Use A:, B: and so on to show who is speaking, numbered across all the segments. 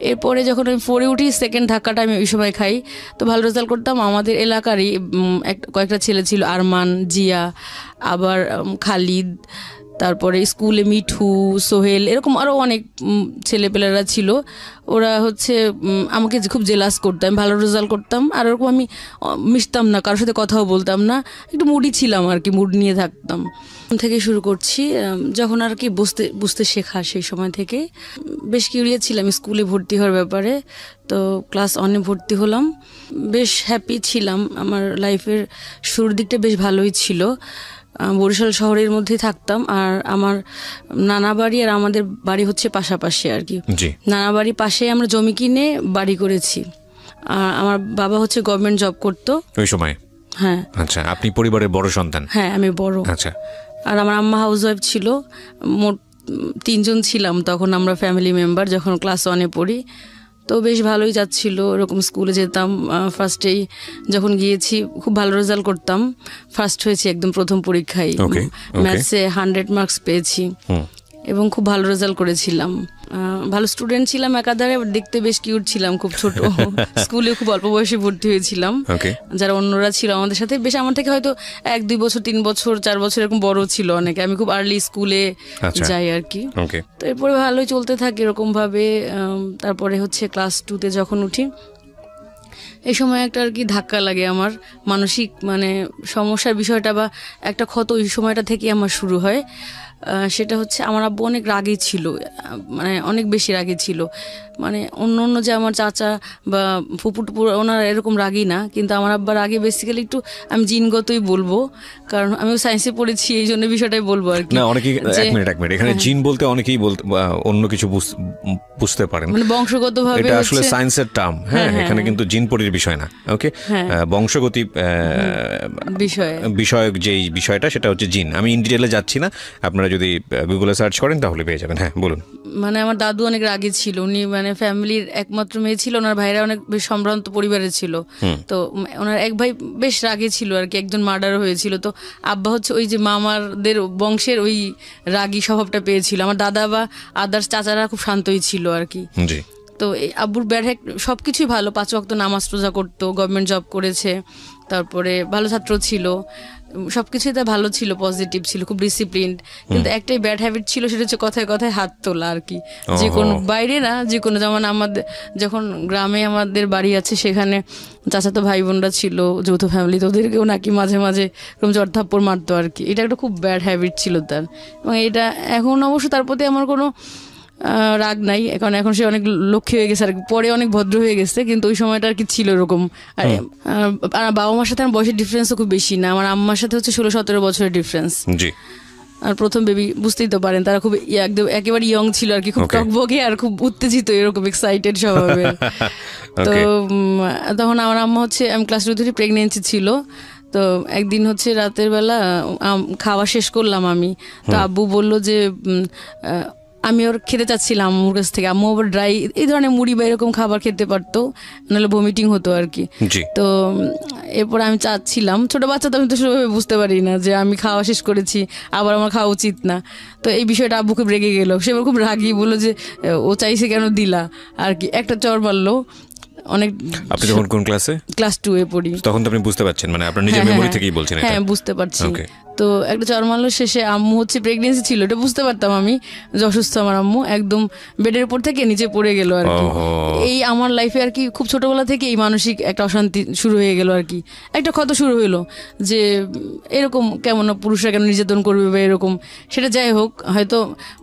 A: এরপরে যখন আমি 4-এ উঠি, সেকেন্ড ধাক্কাটা আমি ওই সময় খাই। তো ভালো রেজাল্ট করতাম। আমাদের এলাকারই কয়েকটা ছেলে ছিল, আরমান, জিয়া, আবার খালিদ, তারপরে স্কুলে মিঠু, সোহেল, এরকম আরও অনেক ছেলেপেলেরা ছিল। ওরা হচ্ছে আমাকে খুব জেলাস করতাম, ভালো রেজাল্ট করতাম। আর ওরকম আমি মিশতাম না, কারোর সাথে কথাও বলতাম না, একটু মুডি ছিলাম আর কি, মুড নিয়ে থাকতাম। থেকে শুরু করছি, যখন আর কি বুঝতে শেখা, সেই সময় থেকে বেশ কিউরিয়াস ছিলাম স্কুলে ভর্তি হওয়ার ব্যাপারে। তো ক্লাস 1-এ ভর্তি হলাম, বেশ হ্যাপি ছিলাম। আমার লাইফের শুরুর দিকটা বেশ ভালোই ছিল। বরিশাল শহরের মধ্যেই থাকতাম, আর আমার নানা বাড়ি আর আমাদের বাড়ি হচ্ছে পাশাপাশি আর কি। নানা বাড়ি পাশে, আমরা জমি কিনে বাড়ি করেছি। আর আমার বাবা হচ্ছে গভর্নমেন্ট জব করতো
B: ওই সময়।
A: হ্যাঁ।
B: আচ্ছা, আপনি পরিবারের বড় সন্তান?
A: হ্যাঁ, আমি বড়।
B: আচ্ছা।
A: আর আমার আম্মা হাউস ওয়াইফ ছিল। মোট 3 জন ছিলাম তখন আমরা ফ্যামিলি মেম্বার, যখন ক্লাস 1-এ পড়ি। তো বেশ ভালোই যাচ্ছিল, এরকম স্কুলে যেতাম। ফার্স্টেই যখন গিয়েছি খুব ভালো রেজাল্ট করতাম, ফার্স্ট হয়েছি একদম প্রথম পরীক্ষায়। ম্যাথসে 100 মার্কস পেয়েছি এবং খুব ভালো রেজাল্ট করেছিলাম। ভালো স্টুডেন্ট ছিলাম একাধারে, দেখতে বেশ কিউট ছিলাম, খুব ছোট। স্কুলে খুব অল্প বয়সে ভর্তি হয়েছিলাম। যারা অন্যরা ছিল আমাদের সাথে বেশ আমার থেকে হয়তো 1-2 বছর, 3 বছর, 4 বছর এরকম বড় ছিল অনেকে। আমি খুব আর্লি স্কুলে যাই আর কি। তো এরপরে ভালোই চলতে থাকে এরকম ভাবে। তারপরে হচ্ছে ক্লাস 2-তে যখন উঠি, এই সময় একটা আর কি ধাক্কা লাগে আমার, মানসিক মানে সমস্যার বিষয়টা বা একটা ক্ষত ওই সময়টা থেকে আমার শুরু হয়। সেটা হচ্ছে আমার আব্বু অনেক রাগী ছিল, মানে অনেক বেশি রাগী ছিল। মানে অন্য যে আমার চাচা বা ফুপু টুপু ওনারা এরকম রাগী না, কিন্তু আমার আব্বার রাগে বেসিক্যালি একটু আমি জিনগতই বলবো, কারণ আমিও সায়েন্সে পড়েছি, এই জন্য বিষয়টাই বলবো আর কি।
B: না, অনেকেই এক মিনিট এখানে জিন বলতে অনেকেই অন্য কিছু বুঝতে পারেন, মানে
A: বংশগতভাবে
B: এটা আসলে সায়েন্সের টার্ম। হ্যাঁ, এখানে কিন্তু জিন পরির বিষয় না। ওকে, বংশগতি বিষয়ক যে বিষয়টা, সেটা হচ্ছে জিন। আমি ইন ডিটেইলে যাচ্ছি না, আপনারা যদি গুগলে সার্চ করেন তাহলে পেয়ে যাবেন। হ্যাঁ, বলুন।
A: মানে আমার দাদু অনেক রাগী ছিল, উনি মানে ফ্যামিলির একমাত্র মেয়ে ছিল, ওনার ভাইরা অনেক বেশ সম্ভ্রান্ত পরিবারের ছিল। তো ওনার এক ভাই বেশ রাগী ছিল আর কি, একজন মার্ডার হয়েছিল। তো আব্বা হচ্ছে ওই যে মামাদের বংশের ওই রাগী স্বভাবটা পেয়েছিল। আমার দাদা বা আদার্স চাচারা খুব শান্তই ছিল আর কি। তো এই আব্বুর ব্যাড হ্যাক সবকিছুই ভালো, 5 ওয়াক্ত নামাজ রোজা করতো, গভর্নমেন্ট জব করেছে, তারপরে ভালো ছাত্র ছিল, সবকিছুই তার ভালো ছিল, পজিটিভ ছিল, খুব ডিসিপ্লিনড। কিন্তু একটাই ব্যাড হ্যাবিট ছিল, সেটা হচ্ছে কথায় কথায় হাত তোলা আর কি। যে কোনো বাইরে না, যে কোনো, যেমন আমাদের যখন গ্রামে আমাদের বাড়ি আছে, সেখানে চাচাতো ভাই বোনরা ছিল, যৌথ ফ্যামিলি, তো ওদেরকেও নাকি মাঝে মাঝে এরকম জড়থাপ্পড় মারতো আর কি। এটা একটা খুব ব্যাড হ্যাবিট ছিল তার। এবং এটা এখন অবশ্য তার প্রতি আমার কোনো রাগ নাই, এখন সে অনেক লক্ষ্মী হয়ে গেছে আর পরে অনেক ভদ্র হয়ে গেছে, কিন্তু ওই সময়টা আর কি ছিল এরকম। আর বাবা মার সাথে আমার বয়সের ডিফারেন্সও খুব বেশি না, আমার আম্মার সাথে হচ্ছে 16-17 বছরের ডিফারেন্স। আর প্রথম বেবি, বুঝতেই তো পারেন, তারা খুব একদম একেবারে ইয়ং ছিল আর কি, খুব টকবগে আর খুব উত্তেজিত, এরকম এক্সাইটেড স্বভাবের। তো তখন আমার আম্মা হচ্ছে, আমি ক্লাস 2 প্রেগনেন্সি ছিল। তো একদিন হচ্ছে রাতের বেলা খাওয়া শেষ করলাম আমি, তো আব্বু বললো যে আমি ওর খেতে চাচ্ছিলাম আম্মুর কাছ থেকে। আম্মু আবার ড্রাই এই ধরনের মুড়ি বা এরকম খাবার খেতে পারতো, নাহলে ভমিটিং হতো আর কি। তো এরপর আমি চাচ্ছিলাম, ছোট বাচ্চা তো আমি তো সেভাবে বুঝতে পারি না যে আমি খাওয়া শেষ করেছি, আবার আমার খাওয়া উচিত না। তো এই বিষয়টা আব্বু খুব রেগে গেল, সে খুব রাগি, বললো যে ও চাইছে কেন দিলা আর কি, একটা চর মারলো অনেক।
B: আপনি যখন কোন ক্লাসে?
A: ক্লাস 2-এ পড়ি।
B: তখন তো আপনি বুঝতে পারছেন, মানে আপনার নিজের মেমরি থেকেই বলছেন?
A: হ্যাঁ, বুঝতে পারছি। তো একটা চর মারলো। শেষে আম্মু হচ্ছে প্রেগনেন্সি ছিল, এটা বুঝতে পারতাম আমি যে অসুস্থ আমার আম্মু, একদম বেডের উপর থেকে নিচে পড়ে গেল আর কি। এই আমার লাইফে আর কি খুব ছোটবেলা থেকে এই মানসিক একটা অশান্তি শুরু হয়ে গেল আর কি, একটা ক্ষত শুরু হইলো যে এরকম কেমন পুরুষরা কেন নির্যাতন করবে বা এরকম। সেটা যাই হোক, হয়তো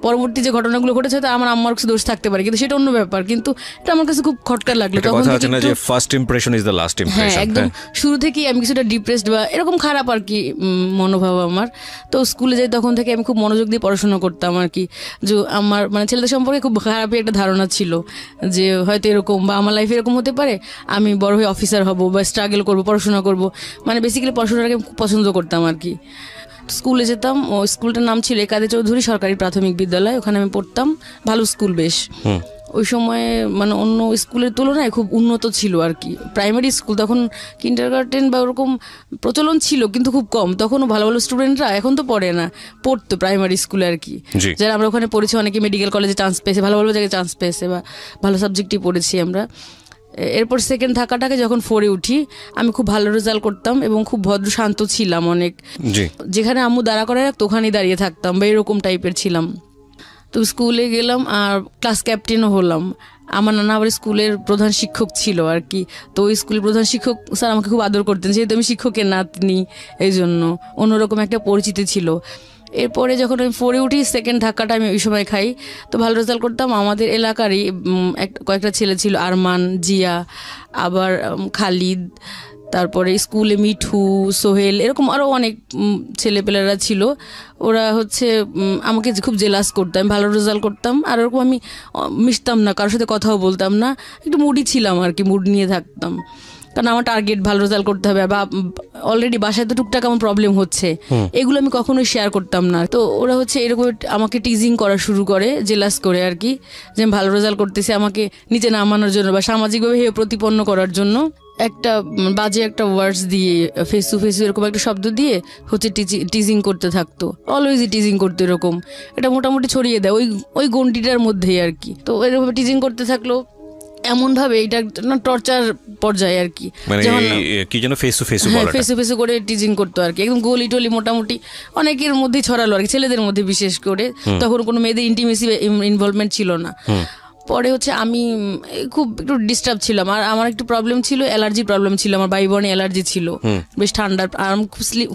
A: পরবর্তী যে ঘটনাগুলো ঘটেছে হয়তো আমার আম্মার কিছু দোষ থাকতে পারে, কিন্তু সেটা অন্য ব্যাপার। কিন্তু এটা আমার কাছে খুব খটকা লাগলো তখন থেকে।
B: First impression is the last impression.
A: হ্যাঁ, একদম শুরু থেকেই আমি কিছুটা ডিপ্রেসড বা এরকম খারাপ আর কি মনোভাব আমার। তো স্কুলে যাই তখন থেকে আমি খুব মনোযোগ দিয়ে পড়াশোনা করতাম আর কি। যে আমার মানে ছেলেদের সম্পর্কে খুব খারাপই একটা ধারণা ছিল যে হয়তো এরকম বা আমার লাইফে এরকম হতে পারে, আমি বড় হয়ে অফিসার হব বা স্ট্রাগল করবো, পড়াশোনা করব, মানে বেসিক্যালি পড়াশোনাটাকে খুব পছন্দ করতাম আর কি। স্কুলে যেতাম, ও স্কুলটার নাম ছিল একাদে চৌধুরী সরকারি প্রাথমিক বিদ্যালয়, ওখানে আমি পড়তাম, ভালো স্কুল বেশ। ওই সময় মানে অন্য স্কুলের তুলনায় খুব উন্নত ছিল আর কি। প্রাইমারি স্কুল তখন কিন্ডারগার্টেন বা ওরকম প্রচলন ছিল কিন্তু খুব কম, তখনও ভালো ভালো স্টুডেন্টরা, এখন তো পড়ে না, পড়তো প্রাইমারি স্কুলে আর কি। যারা আমরা ওখানে পড়েছি অনেকে মেডিকেল কলেজে চান্স পেয়েছে, ভালো ভালো জায়গায় চান্স পেয়েছে বা ভালো সাবজেক্টই পড়েছি আমরা। এরপর সেকেন্ড ধাক্কাটাকে যখন 4-এ উঠি আমি খুব ভালো রেজাল্ট করতাম এবং খুব ভদ্র শান্ত ছিলাম অনেক, যেখানে আম্মু দাঁড়া করে রাখতো ওখানেই দাঁড়িয়ে থাকতাম বা এরকম টাইপের ছিলাম। তো স্কুলে গেলাম আর ক্লাস ক্যাপ্টেনও হলাম। আমার নানা আবার স্কুলের প্রধান শিক্ষক ছিল আর কি, তো ওই স্কুলের প্রধান শিক্ষক স্যার আমাকে খুব আদর করতেন, যেহেতু আমি শিক্ষকের নাতনি, এই জন্য অন্যরকম একটা পরিচিতি ছিল। এরপরে যখন আমি 4-এ উঠি সেকেন্ড ধাক্কাটা আমি ওই সময় খাই, তো ভালো রেজাল্ট করতাম। আমাদের এলাকারই কয়েকটা ছেলে ছিল, আরমান, জিয়া, আবার খালিদ, তারপরে স্কুলে মিঠু, সোহেল, এরকম আরও অনেক ছেলেপেলেরা ছিল। ওরা হচ্ছে আমাকে খুব জেলাস করতো, আমি ভালো রেজাল্ট করতাম আর ওরকম আমি মিশতাম না, কারোর সাথে কথাও বলতাম না, একটু মুডি ছিলাম আর কি, মুড নিয়ে থাকতাম, কারণ আমার টার্গেট ভালো রেজাল্ট করতে হবে। বা অলরেডি বাসায় তো টুকটাক আমার প্রবলেম হচ্ছে, এগুলো আমি কখনোই শেয়ার করতাম না। তো ওরা হচ্ছে এরকম আমাকে টিজিং করা শুরু করে, জেলাস করে আর কি, যে আমি ভালো রেজাল্ট করতেছি, আমাকে নিচে নামানোর জন্য বা সামাজিকভাবে হেয় প্রতিপন্ন করার জন্য একটা বাজে একটা ওয়ার্ডস দিয়ে, ফেসু ফেসু এরকম একটা শব্দ দিয়ে হচ্ছে টিজিং করতে থাকতো, অলওয়েজই টিজিং করতো এরকম। এটা মোটামুটি ছড়িয়ে দেয় ওই গন্ডিটার মধ্যেই আর কি। তো এরকম টিজিং করতে থাকলো এমন ভাবে, এটা না টর্চার পর্যায়ে আর কি, যেমন
B: কি যেন ফেসু ফেসু
A: ফেসু ফেসু করে টিজিং করতো আর কি, একদম গলি টলি মোটামুটি অনেকের মধ্যেই ছড়ালো আর কি, ছেলেদের মধ্যে বিশেষ করে। তখন কোনো মেয়েদের ইন্টিমেসি ইনভলভমেন্ট ছিল না। পরে হচ্ছে আমি খুব একটু ডিস্টার্ব ছিলাম, আর আমার একটু প্রবলেম ছিল, অ্যালার্জি প্রবলেম ছিল, আমার বায়ুবর্ণে অ্যালার্জি ছিল, বেশ ঠান্ডার, আর আমি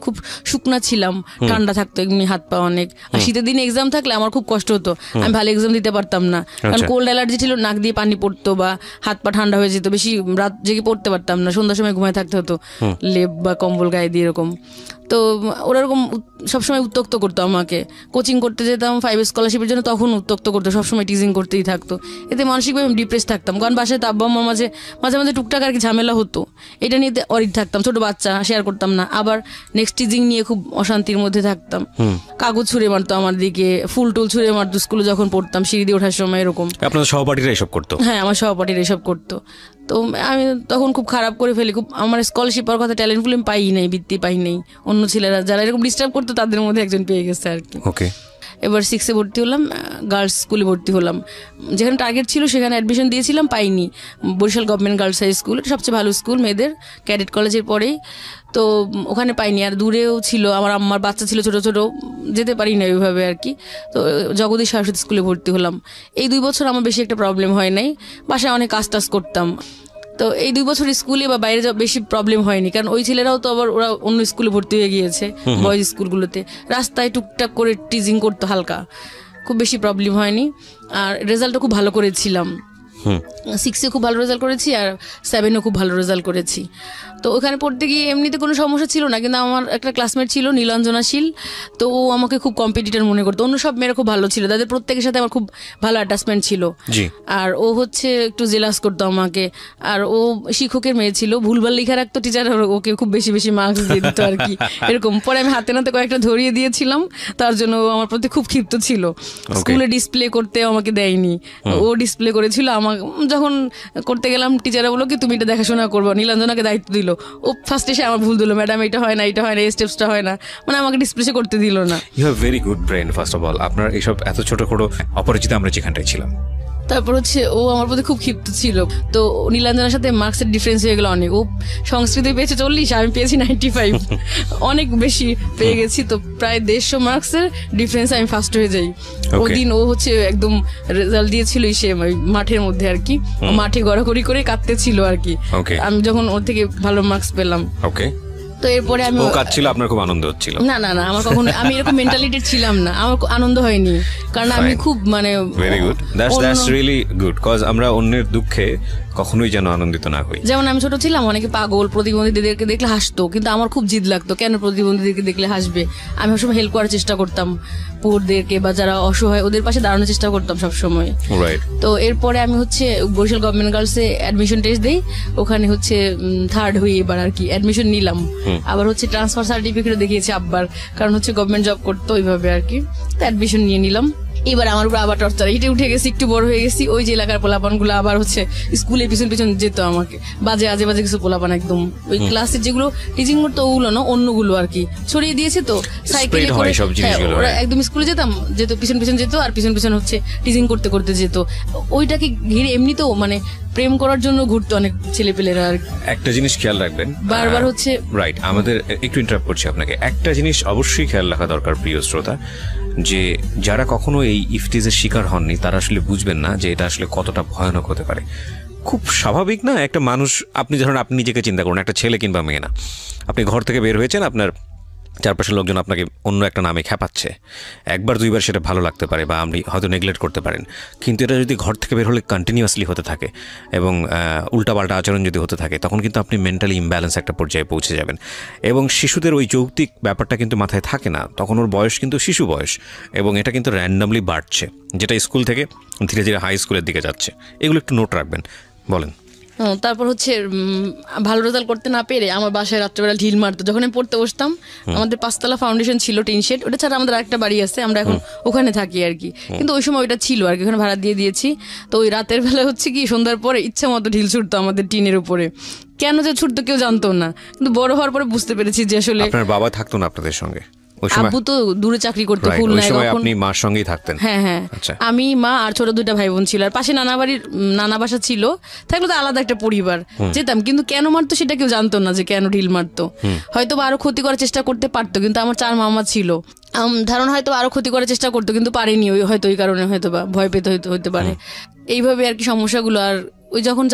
A: খুব শুকনা ছিলাম, ঠান্ডা থাকতো এমনি হাত পা অনেক। আর শীতের দিনে এক্সাম থাকলে আমার খুব কষ্ট হতো, আমি ভালো এক্সাম দিতে পারতাম না, কারণ কোল্ড অ্যালার্জি ছিল, নাক দিয়ে পানি পড়তো বা হাত পা ঠান্ডা হয়ে যেত, বেশি রাত জেগে পড়তে পারতাম না, সন্ধ্যার সময় ঘুমায় থাকতে হতো লেপ বা কম্বল গায়ে দিয়ে এরকম। তো ওরা এরকম সবসময় উত্তক্ত করতো আমাকে, কোচিং করতে যেতাম 5 স্কলারশিপের জন্য, তখন উত্তক্ত করতো, সবসময় টিজিং করতেই থাকতো। এতে মানসিকভাবে আমি ডিপ্রেস থাকতাম, কারণ বাসায় তো আব্বা আম্মার মাঝে মাঝে টুকটাক আর কি ঝামেলা হতো, এটা নিয়ে অরিড থাকতাম, ছোট বাচ্চা শেয়ার করতাম না। আবার নেক্সট টিজিং নিয়ে খুব অশান্তির মধ্যে থাকতাম, কাগজ ছুঁড়ে মারতো আমার দিকে, ফুল টুল ছুঁড়ে মারতো স্কুলে যখন পড়তাম, সিঁড়ি দিয়ে ওঠার সময় এরকম।
B: আপনার সহপাঠীরা এসব করতো?
A: হ্যাঁ, আমার সহপাঠীরা এসব করতো। তো আমি তখন খুব খারাপ করে ফেলি, খুব আমার স্কলারশিপ পাওয়ার কথা, ট্যালেন্ট ফুল আমি পাই নাই, বৃত্তি পাই নাই। অন্য ছেলেরা যারা এরকম ডিস্টার্ব করতো তাদের মধ্যে একজন পেয়ে গেছে আর কি।
B: ওকে।
A: এবার 6-এ ভর্তি হলাম, গার্লস স্কুলে ভর্তি হলাম, যেখানে টার্গেট ছিল সেখানে অ্যাডমিশন দিয়েছিলাম, পাইনি। Barishal government girls high school, সবচেয়ে ভালো স্কুল মেয়েদের, ক্যাডেট কলেজের পরেই, তো ওখানে পাইনি। আর দূরেও ছিল, আমার বাচ্চা ছিল ছোট ছোট, যেতে পারি না ওইভাবে আর কি। তো জগদীশ সরস্বতী স্কুলে ভর্তি হলাম। এই 2 বছর আমার বেশি একটা প্রবলেম হয় নাই, বাসায় অনেক কাজ টাজ করতাম। তো এই 2 বছর স্কুলে বা বাইরে যাওয়া বেশি প্রবলেম হয়নি, কারণ ওই ছেলেরাও তো আবার ওরা অন্য স্কুলে ভর্তি হয়ে গিয়েছে, বয়েজ স্কুলগুলোতে। রাস্তায় টুকটাক করে টিজিং করতো হালকা, খুব বেশি প্রবলেম হয়নি। আর রেজাল্টও খুব ভালো করেছিলাম, 6-এ খুব ভালো রেজাল্ট করেছি আর 7-এও খুব ভালো রেজাল্ট করেছি। তো ওখানে পড়তে গিয়ে এমনিতে কোনো সমস্যা ছিল না, কিন্তু আমার একটা ক্লাসমেট ছিল নীলাঞ্জনা শীল, তো ও আমাকে খুব কম্পিটিটর মনে করতো। অন্য সব মেয়েরা খুব ভালো ছিল, তাদের প্রত্যেকের সাথে আমার খুব ভালো অ্যাটাচমেন্ট ছিল। আর ও হচ্ছে একটু জেলাস করতো আমাকে, আর ও শিক্ষকের মেয়ে ছিল, ভুলভাল লেখা রাখতো টিচার, ওকে খুব বেশি বেশি মার্কস দিয়ে দিত আর কি এরকম। পরে আমি হাতে নাতে কয়েকটা ধরিয়ে দিয়েছিলাম, তার জন্য ও আমার প্রতি খুব ক্ষিপ্ত ছিল। স্কুলে ডিসপ্লে করতে আমাকে দেয়নি, ও ডিসপ্লে করেছিল। আমার যখন করতে গেলাম টিচাররা বললো কি তুমি এটা দেখাশোনা করবো, নীলাঞ্জনাকে দায়িত্ব দিল। ও ফার্স্ট এসে আমার ভুল দিল, ম্যাডাম এটা হয় না, এটা হয় না, এই স্টেপসটা হয় না, মানে আমাকে ডিসপ্লে করতে দিল না।
B: You have very good brain first of all, আপনার এইসব এত ছোট ছোট অপরিচিত আমরা যেখানটায় ছিলাম।
A: তারপর হচ্ছে ও আমার প্রতি খুব ক্ষিপ্ত ছিল, তো নীলাঞ্জনার সাথে মার্কসের ডিফারেন্স হয়ে গেল অনেক। ও সংস্কৃতি পেয়েছে 40, আমি পেয়েছি 95, অনেক বেশি পেয়ে গেছি। তো প্রায় 150 মার্কসের ডিফারেন্স, আমি ফার্স্ট হয়ে যাই। ওদিন ও হচ্ছে একদম রেজাল্ট দিয়েছিল সে মাঠের মধ্যে আর কি, মাঠে গড়াগড়ি করে কাঁদতেছিল আর কি, আমি যখন ওর থেকে ভালো মার্কস পেলাম। তো এরপরে আমি
B: ও কাঁদছিল, আপনার খুব আনন্দ হচ্ছিল?
A: না না না, আমার কখনো আমি এরকম মেন্টালিটি ছিলাম না, আমার আনন্দ হয়নি, কারণ আমি খুব মানে
B: very good, that's really good, cause আমরা অন্যের দুঃখে কখনোই যেন আনন্দিত না হই।
A: যেমন আমি ছোট ছিলাম, অনেকে পাগল প্রতিবন্ধীদেরকে দেখলে হাসতো, কিন্তু আমার খুব জিদ লাগতো কেন প্রতিবন্ধীদেরকে দেখলে হাসবে। আমি সবসময় হেল্প করার চেষ্টা করতাম, পুরদেরকে বা যারা অসহায় ওদের পাশে দাঁড়ানোর চেষ্টা করতাম সবসময়। তো এরপরে আমি হচ্ছে বরিশাল গভর্নমেন্ট গার্লসে অ্যাডমিশন টেস্ট দিই, ওখানে হচ্ছে 3rd হই এবার আর কি, অ্যাডমিশন নিলাম। আবার হচ্ছে ট্রান্সফার সার্টিফিকেট দেখিয়েছি আব্বার, কারণ হচ্ছে গভর্নমেন্ট জব করতো ওইভাবে আর কি, তো অ্যাডমিশন নিয়ে নিলাম। এবার আমার উপর আবার টর্চার, হিটে উঠে গেছি, একটু বড় হয়ে গেছি, ওই যে এলাকার পোলাপানগুলো আবার হচ্ছে স্কুলে পিছন পিছন যেত আমাকে, বাজে আজে বাজে কিছু পোলাপান একদম ওই ক্লাসে যেগুলো টিচিং করতো ওগুলো না, অন্যগুলো আর কি ছড়িয়ে দিয়েছে। তো সাইকেলে করে ওরা একদম স্কুলে যেত পিছন পিছন যেত, আর পিছন পিছন হচ্ছে টিচিং করতে করতে যেত। ওইটাকে ঘিরে এমনিতেও মানে প্রেম করার জন্য ঘুরতো অনেক ছেলেপেলেরা। আর
B: একটা জিনিস খেয়াল রাখবেন,
A: বারবার হচ্ছে
B: রাইট, আমাদের একটু ইন্টারাপ্ট করছি আপনাকে, একটা জিনিস অবশ্যই খেয়াল রাখা দরকার প্রিয় শ্রোতা, যে যারা কখনো এই ইফটিজের শিকার হননি তারা আসলে বুঝবেন না যে এটা আসলে কতটা ভয়ানক হতে পারে। খুব স্বাভাবিক না, একটা মানুষ, আপনি ধরুন আপনি নিজেকে চিন্তা করুন, একটা ছেলে কিংবা মেয়ে না, আপনি ঘর থেকে বের হয়েছেন, আপনার চারপাশের লোকজন আপনাকে অন্য একটা নামে খ্যাপাচ্ছে, একবার দুইবার সেটা ভালো লাগতে পারে বা আপনি হয়তো নেগলেক্ট করতে পারেন, কিন্তু এটা যদি ঘর থেকে বের হলে কন্টিনিউয়াসলি হতে থাকে এবং উল্টাপাল্টা আচরণ যদি হতে থাকে, তখন কিন্তু আপনি মেন্টালি ইমব্যালেন্স একটা পর্যায়ে পৌঁছে যাবেন। এবং শিশুদের ওই যৌক্তিক ব্যাপারটা কিন্তু মাথায় থাকে না, তখন ওর বয়স কিন্তু শিশু বয়স, এবং এটা কিন্তু র্যান্ডামলি বাড়ছে, যেটা স্কুল থেকে ধীরে ধীরে হাই স্কুলের দিকে যাচ্ছে। এগুলো একটু নোট রাখবেন। বলেন।
A: তারপর হচ্ছে ভালো রেজাল্ট করতে না পেরে আমার বাসায় রাত্রেবেলা ঢিল মারতো। যখন আমি পড়তে বসতাম, আমাদের 5 তলা ফাউন্ডেশন ছিল, টিন শেড, ওটা ছাড়া আমাদের আরেকটা বাড়ি আছে, আমরা এখন ওখানে থাকি আর কি, কিন্তু ওই সময় ওইটা ছিল আর কি, ওখানে ভাড়া দিয়ে দিয়েছি। তো ওই রাতের বেলা হচ্ছে কি সন্ধ্যার পরে ইচ্ছা মতো ঢিল ছুটতো আমাদের টিনের উপরে, কেন যে ছুটতো কেউ জানতো না, কিন্তু বড় হওয়ার পরে বুঝতে পেরেছি যে আসলে
B: আপনার বাবা থাকতো না আপনাদের সঙ্গে?
A: আব্বু তো দূরে চাকরি করতো,
B: আপনি মার সঙ্গেই থাকতেন?
A: হ্যাঁ হ্যাঁ, আমি, মা আর ছোট 2টা ভাই বোন ছিল, আর পাশে নানা বাসা ছিল, থাকলে তো আলাদা একটা পরিবার, যেতাম। কিন্তু কেন মারতো সেটা কেউ জানতো না, যে কেন ঢিল মারতো। হয়তো আরো ক্ষতি করার চেষ্টা করতে পারতো, কিন্তু আমার 4 মামা ছিল, ধারণা হয়তো আরো ক্ষতি করার চেষ্টা করতো, কিন্তু পারেনি, হয়তো ওই কারণে হয়তো বা ভয় পেতে হইতে পারে, এইভাবে আর কি সমস্যাগুলো। আর ওই যখন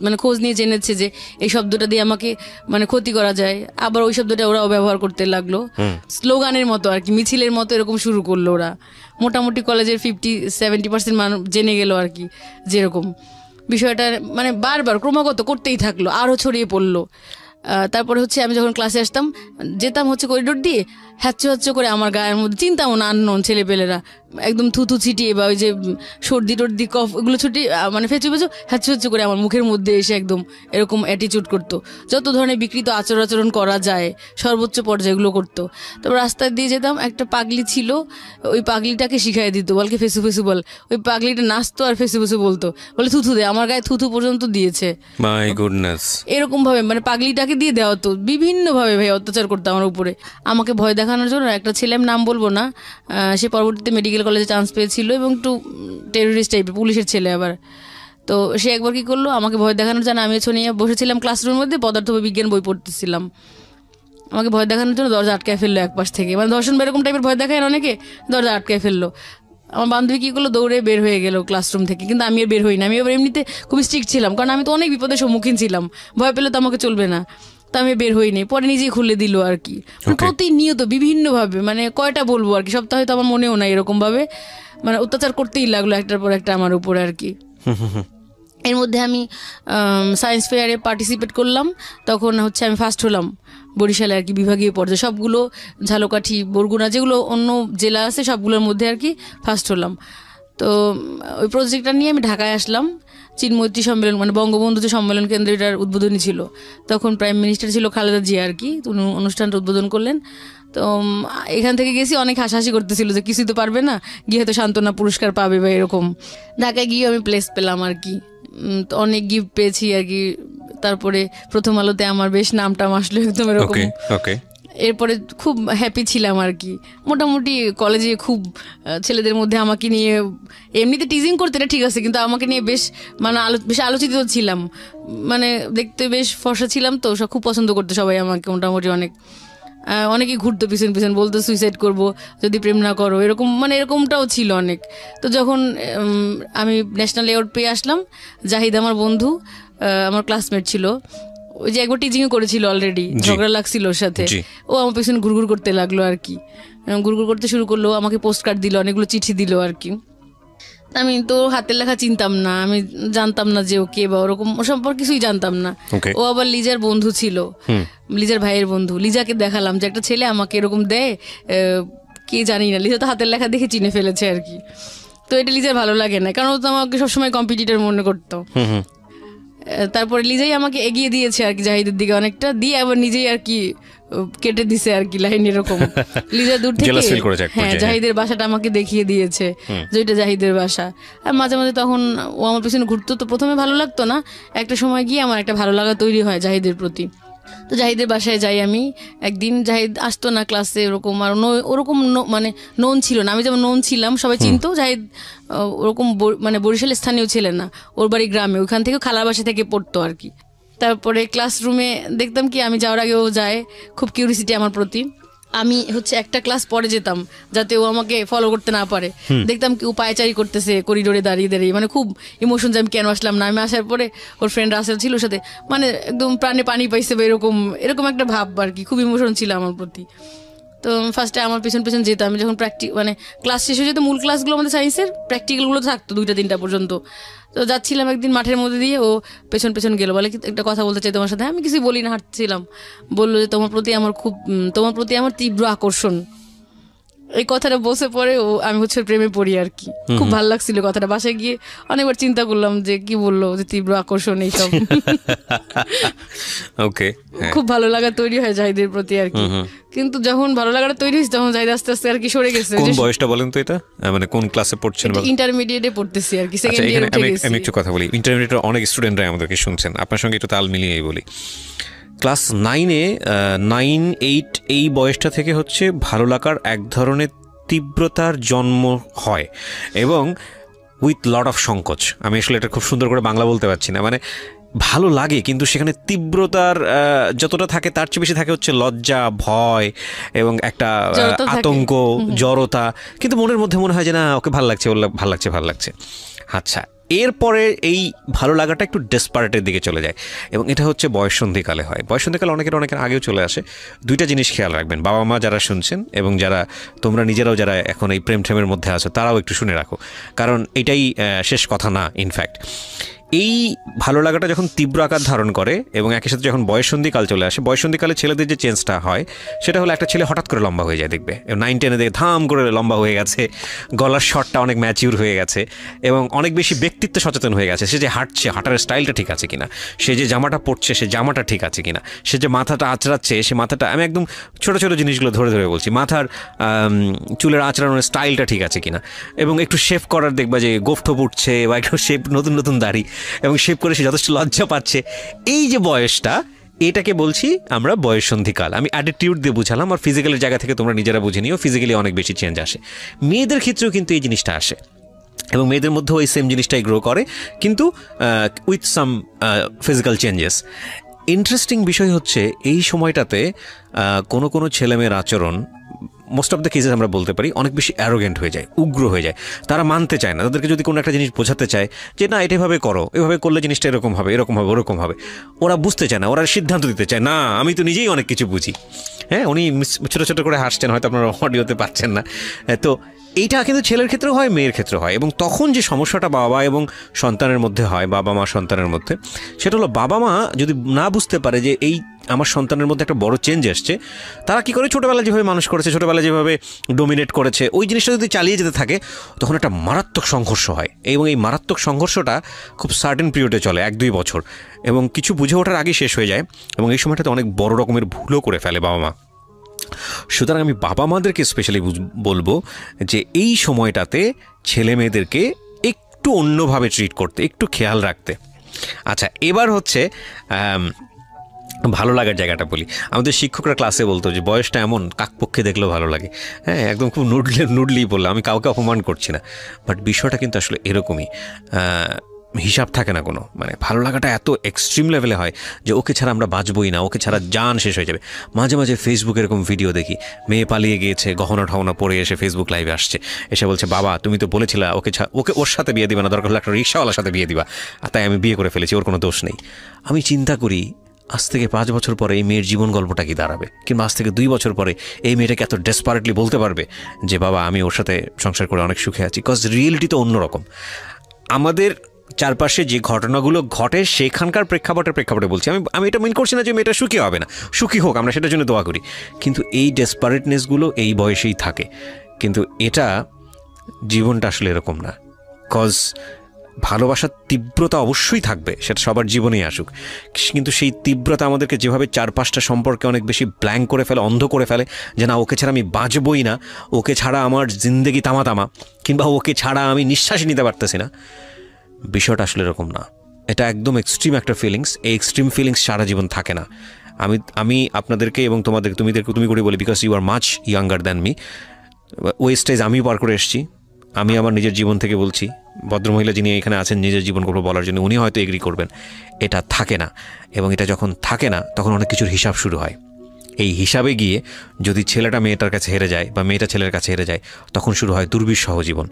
A: মানে খোঁজ নিয়ে জেনেছে যে এই শব্দটা দিয়ে আমাকে মানে ক্ষতি করা যায়, আবার ওই শব্দটা ওরাও ব্যবহার করতে লাগলো, স্লোগানের মতো আর কি, মিছিলের মতো এরকম শুরু করলো ওরা। মোটামুটি কলেজের 50-70% মানুষ জেনে গেল আর কি, যেরকম বিষয়টা মানে বারবার ক্রমাগত করতেই থাকলো, আরও ছড়িয়ে পড়লো। তারপরে হচ্ছে আমি যখন ক্লাসে আসতাম, যেতাম হচ্ছে করিডোর দিয়ে, হ্যাচ্চো হ্যাচ্চো করে আমার গায়ের মধ্যে, চিন্তাও না আননোন ছেলেপেলেরা একদম থুথু ছিটিয়ে বা ওই যে সর্দি টর্দি কফ এগুলো ছুটিয়ে মানে ফেঁচু ফেঁচু হ্যাচ্চো হ্যাচ্চো করে আমার মুখের মধ্যে এসে একদম এরকম অ্যাটিচিউড করতো, যত ধরনের বিকৃত আচরণ করা যায় সর্বোচ্চ পর্যায়েগুলো করতো। তারপর রাস্তায় দিয়ে যেতাম, একটা পাগলি ছিল, ওই পাগলিটাকে শিখাই দিত, বলকে ফেসু ফেসু বল, ওই পাগলিটা নাচতো আর ফেসু ফেসু বলতো, বলে থুথু দে, আমার গায়ে থুথু পর্যন্ত দিয়েছে।
B: My goodness.
A: এরকম ভাবে মানে পাগলিটাকে দিয়ে দেওয়া হতো, বিভিন্ন ভাবে ভাই অত্যাচার করতো আমার উপরে। আমাকে ভয় দেখানোর জন্য একটা ছেলে, আমি নাম বলবো না, সে পরবর্তীতে মেডিকেল কলেজে চান্স পেয়েছিল এবং একটু টেররিস্ট টাইপের, পুলিশের ছেলে আবার। তো সে একবার কি করলো, আমাকে ভয় দেখানোর জন্য, আমি নিয়ে বসেছিলাম ক্লাসরুমের মধ্যে, পদার্থ বিজ্ঞান বই পড়তেছিলাম, আমাকে ভয় দেখানোর জন্য দরজা আটকায় ফেললো এক পাশ থেকে, মানে ধর্ষণ এরকম টাইপের ভয় দেখায় অনেকে, দরজা আটকায় ফেললো। আমার বান্ধবী কি করলো, দৌড়ে বের হয়ে গেল ক্লাসরুম থেকে, কিন্তু আমি আর বের হই না, আমি এবার এমনিতে খুবই স্ট্রিক্ট ছিলাম, কারণ আমি তো অনেক বিপদের সম্মুখীন ছিলাম, ভয় পেলে তো আমাকে চলবে না, তো আমি বের হইনি, পরে নিজেই খুলে দিল আর কি। প্রতিনিয়ত বিভিন্নভাবে, মানে কয়টা বলবো আর কি, সপ্তাহে তো আমার মনেও নাই, এরকম ভাবে মানে অত্যাচার করতেই লাগলো একটার পর একটা আমার উপরে আর কি। এর মধ্যে আমি সায়েন্স ফেয়ারে পার্টিসিপেট করলাম, তখন হচ্ছে আমি ফার্স্ট হলাম বরিশালে আর কি, বিভাগীয় পর্যায়ে, সবগুলো ঝালকাঠি বরগুনা যেগুলো অন্য জেলা আছে সবগুলোর মধ্যে আর কি ফার্স্ট হলাম। তো ওই প্রজেক্টটা নিয়ে আমি ঢাকায় আসলাম, চিনমৈত্রী সম্মেলন মানে বঙ্গবন্ধু যে সম্মেলন কেন্দ্র, এটার উদ্বোধনী ছিল, তখন প্রাইম মিনিস্টার ছিল খালেদা জিয়া আর কি, উনি অনুষ্ঠানটা উদ্বোধন করলেন। তো এখান থেকে গেছি, অনেক হাসাহাসি করতেছিল যে কিছুই তো পারবে না, গিয়ে হয়তো সান্ত্বনা পুরস্কার পাবে বা এরকম। ঢাকায় গিয়ে আমি প্লেস পেলাম আর কি, অনেক গিফট পেয়েছি আর কি। তারপরে প্রথম আলোতে আমার বেশ নামটা আসলো একদম এরকম। এরপরে খুব হ্যাপি ছিলাম আর কি। মোটামুটি কলেজে খুব ছেলেদের মধ্যে আমাকে নিয়ে এমনিতে টিজিং করতে, এটা ঠিক আছে, কিন্তু আমাকে নিয়ে বেশ মানে বেশ আলোচিত ছিলাম, মানে দেখতে বেশ ফর্সা ছিলাম, তো সব খুব পছন্দ করতো সবাই আমাকে মোটামুটি। অনেকেই ঘুরতো পিছন পিছন, বলতো সুইসাইড করবো যদি প্রেম না করো, এরকম মানে এরকমটাও ছিল অনেক। তো যখন আমি ন্যাশনাল অ্যাওয়ার্ড পেয়ে আসলাম, জাহিদ আমার বন্ধু, আমার ক্লাসমেট ছিল, ওই যে একবার টিচিংও করেছিল অলরেডি, ঝগড়া লাগছিল ওর সাথে, ও আমার পেছনে ঘুরঘুর করতে লাগলো আর কি, ঘুরঘুর করতে শুরু করলো, আমাকে পোস্ট কার্ড দিল, অনেকগুলো চিঠি দিল আর কি। আমি তো হাতের লেখা চিনতাম না, আমি জানতাম না যে ও কে বা ওরকম, ও সম্পর্কে কিছুই জানতাম না। ও আবার লিজার বন্ধু ছিল, লিজার ভাইয়ের বন্ধু। লিজাকে দেখালাম যে একটা ছেলে আমাকে এরকম দেয়, কে জানি না, লিজা তো হাতের লেখা দেখে চিনে ফেলেছে আর কি। তো এটা লিজার ভালো লাগে না, কারণ ও তো আমাকে সবসময় কম্পিটিটর মনে করতো। তারপরে লিজাই আমাকে এগিয়ে দিয়েছে আর কি জাহিদের দিকে অনেকটা, দিয়ে আবার নিজেই আর কি কেটে দিছে আর কি লাইন এরকম। লিজা দূর থেকে হ্যাঁ জাহিদের বাসাটা আমাকে দেখিয়ে দিয়েছে যে ওইটা জাহিদের বাসা। আর মাঝে মাঝে তখন ও আমার পিছনে ঘুরতো, তো প্রথমে ভালো লাগতো না, একটা সময় গিয়ে আমার একটা ভালো লাগা তৈরি হয় জাহিদের প্রতি। তো জাহিদের বাসায় যাই আমি একদিন, জাহিদ আসতো না ক্লাসে ওরকম, আর ওরকম মানে নোন ছিল না, আমি যেমন নোন ছিলাম সবাই চিনতো, জাহিদ ওরকম মানে বরিশালের স্থানীয় ছিলেন না, ওর বাড়ি গ্রামে, ওইখান থেকে খালার বাসা থেকে পড়তো আর কি। তারপরে ক্লাসরুমে দেখতাম কি আমি যাওয়ার আগে ও যায়, খুব কিউরিসিটি আমার প্রতি। আমি হচ্ছে একটা ক্লাস পরে যেতাম যাতে ও আমাকে ফলো করতে না পারে, দেখতাম কি ও পায়চারি করতেছে করিডোরে দাঁড়িয়ে দাঁড়িয়ে, মানে খুব ইমোশন যে আমি কেন আসলাম না। আমি আসার পরে ওর ফ্রেন্ড রাসেল ছিল সাথে, মানে একদম প্রাণে পানি পাইছে বা এরকম এরকম একটা ভাব আর কি, খুব ইমোশন ছিল আমার প্রতি। তো ফার্স্টে আমার পেছন পেছন যেতাম, আমি যখন মানে ক্লাস শেষ হয়ে যেত, মূল ক্লাসগুলো আমাদের সায়েন্সের প্র্যাকটিক্যালগুলো থাকতো 2টা-3টা পর্যন্ত। তো যাচ্ছিলাম একদিন মাঠের মধ্যে দিয়ে, ও পেছন পেছন গেলো, বলে কি একটা কথা বলতে চাই তোমার সাথে। আমি কিছু বলি না, হাঁটছিলাম, বললো যে তোমার প্রতি আমার তীব্র আকর্ষণ। এই কথাটা বসে পরে আমি হচ্ছে প্রেমে পড়ি আর কি। খুব ভালো লাগছিল কথাটা, বাসায় গিয়ে অনেকবার চিন্তা করলাম যে কি বললো, যে তীব্র আকর্ষণ এইসব।
B: ওকে,
A: খুব ভালো লাগা তৈরি হয় জাহিদের প্রতি আর কি। কিন্তু যখন ভালো লাগাটা তৈরি হয়েছে তখন জাহিদ আস্তে আস্তে আর কি সরে গেছে।
B: কোন বয়সটা বলেন তো এটা, মানে কোন ক্লাসে পড়ছেন?
A: ইন্টারমিডিয়েটে পড়তেছি আর কি, সেকেন্ড ইয়ারে উঠে গেছি।
B: আমি একটু কথা বলি, ইন্টারমিডিয়েটের অনেক স্টুডেন্টরা আমাদেরকে শুনছেন, আপনার সঙ্গে একটু তাল মিলিয়েই বলি। ক্লাস 9-এ 9-8 এই বয়সটা থেকে হচ্ছে ভালো লাগার এক ধরনের তীব্রতার জন্ম হয়, এবং উইথ লট অফ সংকোচ। আমি আসলে এটা খুব সুন্দর করে বাংলা বলতে পারছি না, মানে ভালো লাগে কিন্তু সেখানে তীব্রতার যতটা থাকে তার চেয়ে বেশি থাকে হচ্ছে লজ্জা, ভয় এবং একটা আতঙ্ক, জড়তা। কিন্তু মনের মধ্যে মনে হয় যে না, ওকে ভালো লাগছে, ভালো লাগছে। আচ্ছা, এরপরে এই ভালো লাগাটা একটু ডেসপারেটের দিকে চলে যায়, এবং এটা হচ্ছে বয়ঃসন্ধিকালে হয়। বয়ঃসন্ধিকালে অনেকের আগেও চলে আসে। 2টা জিনিস খেয়াল রাখবেন, বাবা মা যারা শুনছেন এবং যারা তোমরা নিজেরাও যারা এখন এই প্রেমের মধ্যে আছো, তারাও একটু শুনে রাখো, কারণ এটাই শেষ কথা না। ইনফ্যাক্ট এই ভালো লাগাটা যখন তীব্র আকার ধারণ করে এবং একই সাথে যখন বয়ঃসন্ধিকাল চলে আসে, বয়ঃসন্ধিকালে ছেলেদের যে চেঞ্জটা হয় সেটা হলো একটা ছেলে হঠাৎ করে লম্বা হয়ে যায়, দেখবে 9-10-এ দেখে ধাম করে লম্বা হয়ে গেছে, গলার শটটা অনেক ম্যাচিউর হয়ে গেছে এবং অনেক বেশি ব্যক্তিত্ব সচেতন হয়ে গেছে। সে যে হাঁটছে, হাঁটার স্টাইলটা ঠিক আছে কিনা, সে যে জামাটা পরছে সে জামাটা ঠিক আছে কিনা, সে যে মাথাটা আঁচড়াচ্ছে সে মাথাটা, আমি একদম ছোটো ছোটো জিনিসগুলো ধরে ধরে বলছি, মাথার চুলের আঁচড়ানোর স্টাইলটা ঠিক আছে কিনা, এবং একটু শেভ করার দেখবা যে গোফঠোপ উঠছে বা একটু শেভ, নতুন নতুন দাড়ি, এবং শেভ করে সে যথেষ্ট লজ্জা পাচ্ছে। এই যে বয়সটা, এটাকে বলছি আমরা বয়ঃসন্ধিকাল। আমি অ্যাটিটিউড দিয়ে বুঝালাম, আর ফিজিক্যালের জায়গা থেকে তোমরা নিজেরা বুঝে নিও, ফিজিক্যালি অনেক বেশি চেঞ্জ আসে। মেয়েদের ক্ষেত্রেও কিন্তু এই জিনিসটা আসে, এবং মেয়েদের মধ্যেও এই সেম জিনিসটাই গ্রো করে, কিন্তু with some physical changes. Interesting বিষয় হচ্ছে এই সময়টাতে কোনো ছেলেমেয়ের আচরণ, মোস্ট অফ দ্য কেসেস আমরা বলতে পারি, অনেক বেশি অ্যারোগেন্ট হয়ে যায়, উগ্র হয়ে যায়। তারা মানতে চায় না, তাদেরকে যদি কোনো একটা জিনিস বোঝাতে চায় যে না এটা এভাবে করো, এভাবে করলে জিনিসটা এরকম হবে, ওরকম হবে, ওরা বুঝতে চায় না, ওরা সিদ্ধান্ত দিতে চায় না, আমি তো নিজেই অনেক কিছু বুঝি। হ্যাঁ, উনি ছোটো ছোটো করে হাসছেন, হয়তো আপনারা অডিওতে পাচ্ছেন না। তো এইটা কিন্তু ছেলের ক্ষেত্রেও হয়, মেয়ের ক্ষেত্রেও হয়। এবং তখন যে সমস্যাটা বাবা এবং সন্তানের মধ্যে হয়, বাবা মা সন্তানের মধ্যে, সেটা হলো বাবা মা যদি না বুঝতে পারে যে এই আমার সন্তানের মধ্যে একটা বড় চেঞ্জ এসছে, তারা কি করে ছোটোবেলায় যেভাবে মানুষ করেছে, ছোটোবেলায় যেভাবে ডোমিনেট করেছে, ওই জিনিসটা যদি চালিয়ে যেতে থাকে তখন একটা মারাত্মক সংঘর্ষ হয়। এবং এই মারাত্মক সংঘর্ষটা খুব সার্টেন পিরিয়ডে চলে, 1-2 বছর, এবং কিছু বুঝে ওঠার আগে শেষ হয়ে যায়, এবং এই সময়টাতে অনেক বড় রকমের ভুলও করে ফেলে বাবা মা। সুতরাং আমি বাবা মাদেরকে স্পেশালি বলবো যে এই সময়টাতে ছেলে মেয়েদেরকে একটু অন্যভাবে ট্রিট করতে, একটু খেয়াল রাখতে। আচ্ছা, এবার হচ্ছে ভালো লাগার জায়গাটা বলি। আমাদের শিক্ষকরা ক্লাসে বলতো যে বয়সটা এমন, কাকপক্ষে দেখলেও ভালো লাগে। হ্যাঁ, একদম খুব নুডলি বললাম, আমি কাউকে অপমান করছি না, বাট বিষয়টা কিন্তু আসলে এরকমই। হিসাব থাকে না কোনো, মানে ভালো লাগাটা এত এক্সট্রিম লেভেলে হয় যে ওকে ছাড়া আমরা বাঁচবই না, ওকে ছাড়া জান শেষ হয়ে যাবে। মাঝে মাঝে ফেসবুকে এরকম ভিডিও দেখি, মেয়ে পালিয়ে গিয়েছে, গহনা ঠহনা পরে এসে ফেসবুক লাইভে আসছে, এসে বলছে বাবা তুমি তো বলেছিলা ওকে ওর সাথে বিয়ে দিবা না, দরকার হলে একটা রিক্সাওয়ালার সাথে বিয়ে দিবা, আর তাই আমি বিয়ে করে ফেলেছি, ওর কোনো দোষ নেই। আমি চিন্তা করি আজ থেকে 5 বছর পরে এই মেয়ের জীবন গল্পটা কি দাঁড়াবে, কিংবা আজ থেকে 2 বছর পরে এই মেয়েটাকে এত ডেসপারেটলি বলতে পারবে যে বাবা আমি ওর সাথে সংসার করে অনেক সুখে আছি। কজ রিয়েলিটি তো অন্যরকম। আমাদের চারপাশে যে ঘটনাগুলো ঘটে সেখানকার প্রেক্ষাপটে বলছি। আমি এটা মিন করছি না যে মেয়েটা সুখী হবে না, সুখী হোক, আমরা সেটার জন্য দোয়া করি, কিন্তু এই ডেসপারেটনেসগুলো এই বয়সেই থাকে। কিন্তু এটা জীবনটা আসলে এরকম না। কজ ভালোবাসার তীব্রতা অবশ্যই থাকবে, সেটা সবার জীবনেই আসুক, কিন্তু সেই তীব্রতা আমাদেরকে যেভাবে 4-5টা সম্পর্কে অনেক বেশি ব্ল্যাঙ্ক করে ফেলে, অন্ধ করে ফেলে, যে না ওকে ছাড়া আমি বাঁচবই না, ওকে ছাড়া আমার জিন্দেগি তামা তামা, কিংবা ওকে ছাড়া আমি নিঃশ্বাসই নিতে পারতেছি না, বিষয়টা আসলে এরকম না। এটা একদম এক্সট্রিম একটা ফিলিংস। এই এক্সট্রিম ফিলিংস সারা জীবন থাকে না। আমি আপনাদেরকে এবং তুমি করে বলি, because you are much younger than me. ওই স্টেজ আমিও পার করে এসেছি। আমি আমার নিজের জীবন থেকে বলছি, ভদ্রমহিলা যিনি এখানে আছেন নিজের জীবনগুলো বলার জন্য, উনি হয়তো এগ্রি করবেন, এটা থাকে না। এবং এটা যখন থাকে না তখন অনেক কিছুর হিসাব শুরু হয়। এই হিসাবে গিয়ে যদি ছেলেটা মেয়েটার কাছে হেরে যায় বা মেয়েটা ছেলের কাছে হেরে যায়, তখন শুরু হয় দুর্বিষহ জীবন।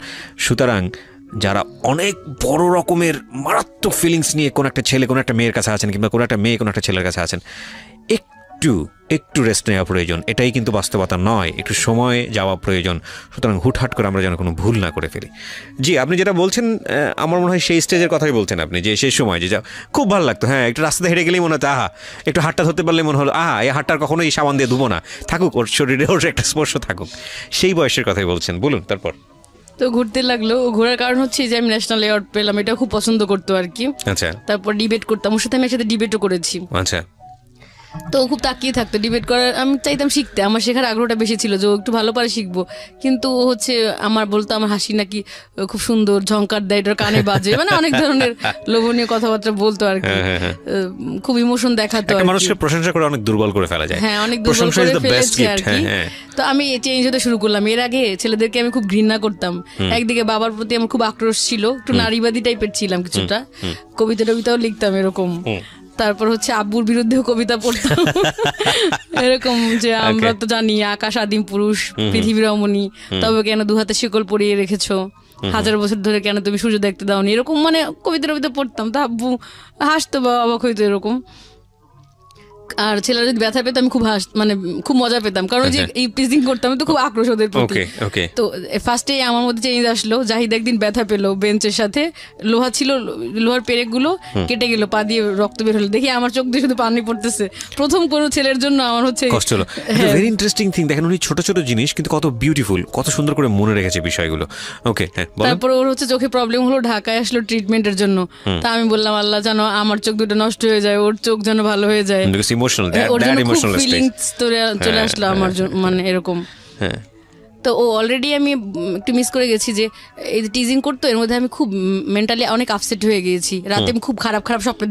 B: সুতরাং যারা অনেক বড় রকমের মারাত্মক ফিলিংস নিয়ে কোনো একটা ছেলে কোনো একটা মেয়ের কাছে আছেন, কিংবা কোনো একটা মেয়ে কোনো একটা ছেলের কাছে আছেন, একটু রেস্ট নেওয়া প্রয়োজন। এটাই কিন্তু বাস্তবতা নয়, একটু সময় যাওয়া প্রয়োজন। সুতরাং হুটহাট করে আমরা যেন কোনো ভুল না করে ফেলি। জি, আপনি যেটা বলছেন আমার মনে হয় সেই স্টেজের কথাই বলছেন আপনি, যে সেই সময় যে যা খুব ভালো লাগতো, হ্যাঁ একটু রাস্তাতে হেঁটে গেলেই মনে হতো আহা, একটু হাতটা ধরতে পারলে মনে হলো আহা, এই হাতটার কখনোই সাবান দিয়ে ধুবো না, থাকুক ওর শরীরে, ওর একটা স্পর্শ থাকুক। সেই বয়সের কথাই বলছেন, বলুন তারপর।
A: তো ঘুরতে লাগলো। ঘোরার কারণ হচ্ছে যে আমি ন্যাশনাল অ্যাওয়ার্ড পেলাম, এটা খুব পছন্দ করতো আর কি।
B: আচ্ছা।
A: তারপর ডিবেট করতাম ওর সাথে, আমি একসাথে ডিবেটও করেছি।
B: আচ্ছা।
A: তো খুব তাকিয়ে থাকতো ডিবেট করার, আমি চাইতাম শিখতে, আমার শেখার আগ্রহটা বেশি ছিল যে ও একটু ভালো পারে শিখবো। কিন্তু ও হচ্ছে আমার বলতো আমার হাসি নাকি খুব সুন্দর, ঝংকার দেয়, এটার কানে বাজে, মানে অনেক ধরনের লোভনীয় কথাবার্তা বলতো আর কি, খুব ইমোশন দেখাতো।
B: মানুষকে প্রশংসা করে অনেক দুর্বল করে ফেলা যায়।
A: হ্যাঁ, অনেক দুর্বল করে ফেলেছে আর কি। তো আমি চেঞ্জ হতে শুরু করলাম। এর আগে ছেলেদেরকে আমি খুব ঘৃণা করতাম। একদিকে বাবার প্রতি আমার খুব আক্রোশ ছিল, একটু নারীবাদী টাইপের ছিলাম কিছুটা, কবিতাও লিখতাম এরকম। তারপর হচ্ছে আব্বুর বিরুদ্ধেও কবিতা পড়তাম এরকম, যে আমরা তো জানি আকাশ আদিম পুরুষ, পৃথিবী রমণী, তবে কেন 2 হাতে শিকল পরিয়ে রেখেছো, 1000 বছর ধরে কেন তুমি সূর্য দেখতে দাওনি, এরকম মানে কবিতা পড়তাম। তো আব্বু হাসতো বা অবাক হইতো এরকম। আর ছেলেরা যদি ব্যথা পেতাম, আমি খুব মজা পেতাম, কারণ যে এই টিজিং করতাম তো খুব আক্রোশ ওদের প্রতি। তো ফার্স্টে আমার মধ্যে চেঞ্জ আসলো। জাহিদ একদিন ব্যথা পেলো বেঞ্চের সাথে, লোহা ছিল, লোহার পেরেকগুলো কেটে গেল, পা দিয়ে রক্ত বের হলো, দেখি আমার চোখ দিয়ে শুধু পানি পড়তেছে। প্রথম কোনো ছেলের জন্য আমার হচ্ছে
B: কষ্ট হলো। ভেরি ইন্টারেস্টিং থিং, দেখেন উনি ছোট ছোট জিনিস কিন্তু কত বিউটিফুল, কত সুন্দর করে মনে রেখেছে বিষয়গুলো। ওকে,
A: তারপর ওর হচ্ছে চোখে প্রবলেম হলো, ঢাকায় আসলো ট্রিটমেন্টের জন্য। তা আমি বললাম আল্লাহ জানো আমার চোখ দুটো নষ্ট হয়ে যায়, ওর চোখ যেন ভালো হয়ে যায়। চলে আসলো আমার মানে এরকম। তো ও অলরেডি আমি একটু মিস করে গেছি যে এই যে টিজিং করতো, এর মধ্যে আমি খুব মেন্টালি অনেক আপসেট হয়ে গিয়েছি। রাতে আমি খুব খারাপ স্বপ্ন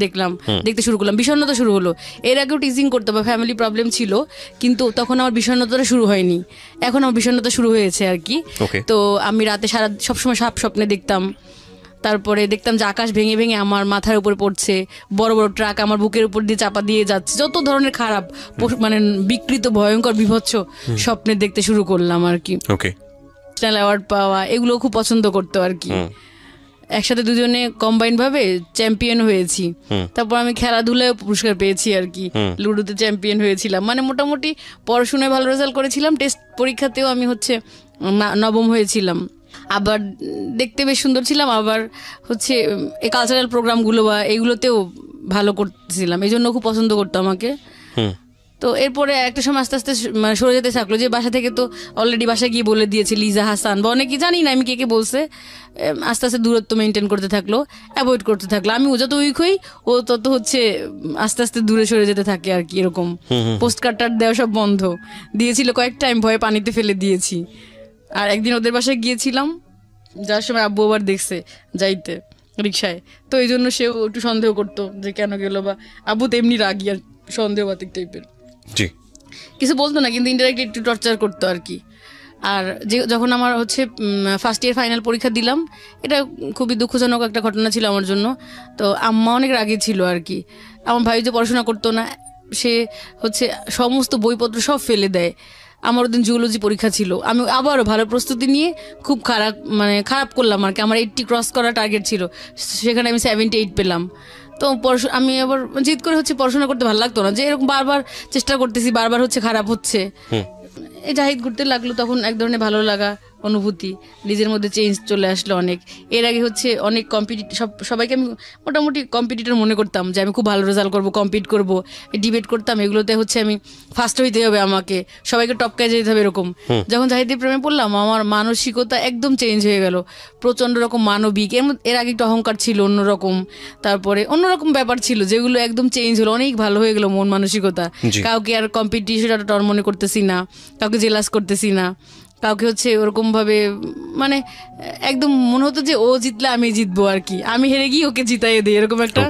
A: দেখতে শুরু করলাম, বিষণ্ণতা শুরু হলো। এর আগেও টিজিং করতো বা ফ্যামিলি প্রবলেম ছিল, কিন্তু তখন আমার বিষণ্ণতাটা শুরু হয়নি, এখন আমার বিষণ্ণতা শুরু হয়েছে আর কি। তো আমি রাতে সবসময় সাপ স্বপ্নে দেখতাম। তারপরে দেখতাম যে আকাশ ভেঙে ভেঙে আমার মাথার উপর পড়ছে, বড় বড় ট্রাক আমার বুকের উপর দিয়ে চাপা দিয়ে যাচ্ছে, যত ধরনের খারাপ মানে বিকৃত ভয়ঙ্কর বিভৎস স্বপ্নে দেখতে শুরু করলাম আর কি। ন্যাশনাল অ্যাওয়ার্ড পাওয়া এগুলো খুব পছন্দ করতো আর কি। একসাথে দুজনে কম্বাইন ভাবে চ্যাম্পিয়ন হয়েছি। তারপর আমি খেলাধুলায় পুরস্কার পেয়েছি আর কি, লুডোতে চ্যাম্পিয়ন হয়েছিলাম। মানে মোটামুটি পড়াশোনায় ভালো রেজাল্ট করেছিলাম, টেস্ট পরীক্ষাতেও আমি হচ্ছে 9ম হয়েছিলাম। আবার দেখতে বেশ সুন্দর ছিলাম, আবার হচ্ছে এই কালচারাল প্রোগ্রামগুলো বা এগুলোতেও ভালো করতেছিলাম, এই জন্য খুব পছন্দ করতো আমাকে। তো এরপরে একটা সময় আস্তে আস্তে মানে সরে যেতে থাকলো, যে বাসা থেকে তো অলরেডি বাসায় গিয়ে বলে দিয়েছে লিজা হাসান বা অনেকে, জানি না আমি কে বলছে। আস্তে আস্তে দূরত্ব মেনটেন করতে থাকলো, অ্যাভয়েড করতে থাকলো। আমি ও যত উইক হই ও তত হচ্ছে আস্তে আস্তে দূরে সরে যেতে থাকে আর কি এরকম। পোস্ট কার্ড দেওয়া সব বন্ধ দিয়েছিল কয়েকটা, আমি ভয়ে পানিতে ফেলে দিয়েছি। আর একদিন ওদের বাসায় গিয়েছিলাম, যার সময় আব্বু আবার দেখছে যাইতে রিক্সায়, তো এই জন্য সেও একটু সন্দেহ করতো যে কেন গেলো, বা আব্বু তো এমনি রাগি আর সন্দেহবাতিক টাইপের, কিছু বলতো না কিন্তু ইনডাইরেক্টলি একটু টর্চার করতো আর কি। আর যখন আমার হচ্ছে ফার্স্ট ইয়ার ফাইনাল পরীক্ষা দিলাম, এটা খুবই দুঃখজনক একটা ঘটনা ছিল আমার জন্য। তো আম্মা অনেক রাগী ছিল আর কি। আমার ভাই যে পড়াশোনা করতো না, সে হচ্ছে সমস্ত বইপত্র সব ফেলে দেয়। আমার ওদিন জুওলজি পরীক্ষা ছিল, আমি আবারও ভালো প্রস্তুতি নিয়ে খুব খারাপ করলাম আর কি। আমার 80 ক্রস করা টার্গেট ছিল, সেখানে আমি 78 পেলাম। তো আমি আবার জিদ করে হচ্ছে পড়াশোনা করতে ভালো লাগতো না, যে এরকম বারবার চেষ্টা করতেছি, বারবার হচ্ছে খারাপ হচ্ছে। এই জাহিদ ঘুরতে লাগলো, তখন এক ধরনের ভালো লাগা অনুভূতি, নিজের মধ্যে চেঞ্জ চলে আসলো অনেক। এর আগে হচ্ছে অনেক সবাইকে আমি মোটামুটি কম্পিটিটর মনে করতাম, যে আমি খুব ভালো রেজাল্ট করবো, কম্পিট করবো, ডিবেট করতাম, এগুলোতে হচ্ছে আমি ফার্স্ট হইতে হবে, আমাকে সবাইকে টপকায় যেতে হবে এরকম। যখন জাহিদের প্রেমে পড়লাম আমার মানসিকতা একদম চেঞ্জ হয়ে গেল, প্রচণ্ড রকম মানবিক। এর আগে একটু অহংকার ছিল অন্যরকম, তারপরে অন্যরকম ব্যাপার ছিল যেগুলো একদম চেঞ্জ হলো, অনেক ভালো হয়ে গেল মন মানসিকতা। কাউকে আর কম্পিটিশনটা টর মনে করতেছি না, কাউকে জেলাস করতেছি না, কাউকে হচ্ছে ওরকম ভাবে মানে একদম মনে হতো যে ও জিতলে আমি জিতবো আর কি, আমি হেরে গিয়ে ওকে জিতাইয়ে দিই, এরকম একটা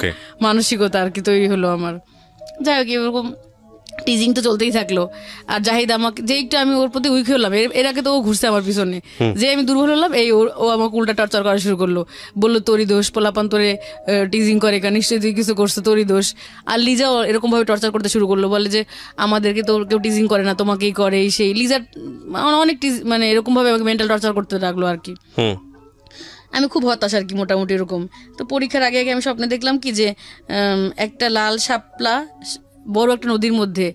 A: মানসিকতা আর কি তৈরি হলো আমার। যাই হোক, এরকম টিজিং তো চলতেই থাকলো। আর জাহিদ আমাকে যে একটু আমি ওর প্রতি উইক হলাম, এর আগে তো ও ঘুরছে আমার পিছনে, যে আমি দুর্বল হলাম এই ও আমাকে উল্টা টর্চার করা শুরু করলো, বললো তোরই দোষ, পোলাপান তোরে টিজিং করে কেন, নিশ্চয়ই তুই কিছু করছো, তোরই দোষ। আর লিজাও এরকম ভাবে টর্চার করতে শুরু করলো, বলে যে আমাদেরকে তো কেউ টিজিং করে না, তোমাকেই করে, সেই লিজার অনেক মানে এরকম ভাবে আমাকে মেন্টাল টর্চার করতে লাগলো আর কি। আমি খুব হতাশ আর কি মোটামুটি এরকম। তো পরীক্ষার আগে আমি স্বপ্নে দেখলাম কি যে একটা লাল শাপলা বড় একটা নদীর মধ্যে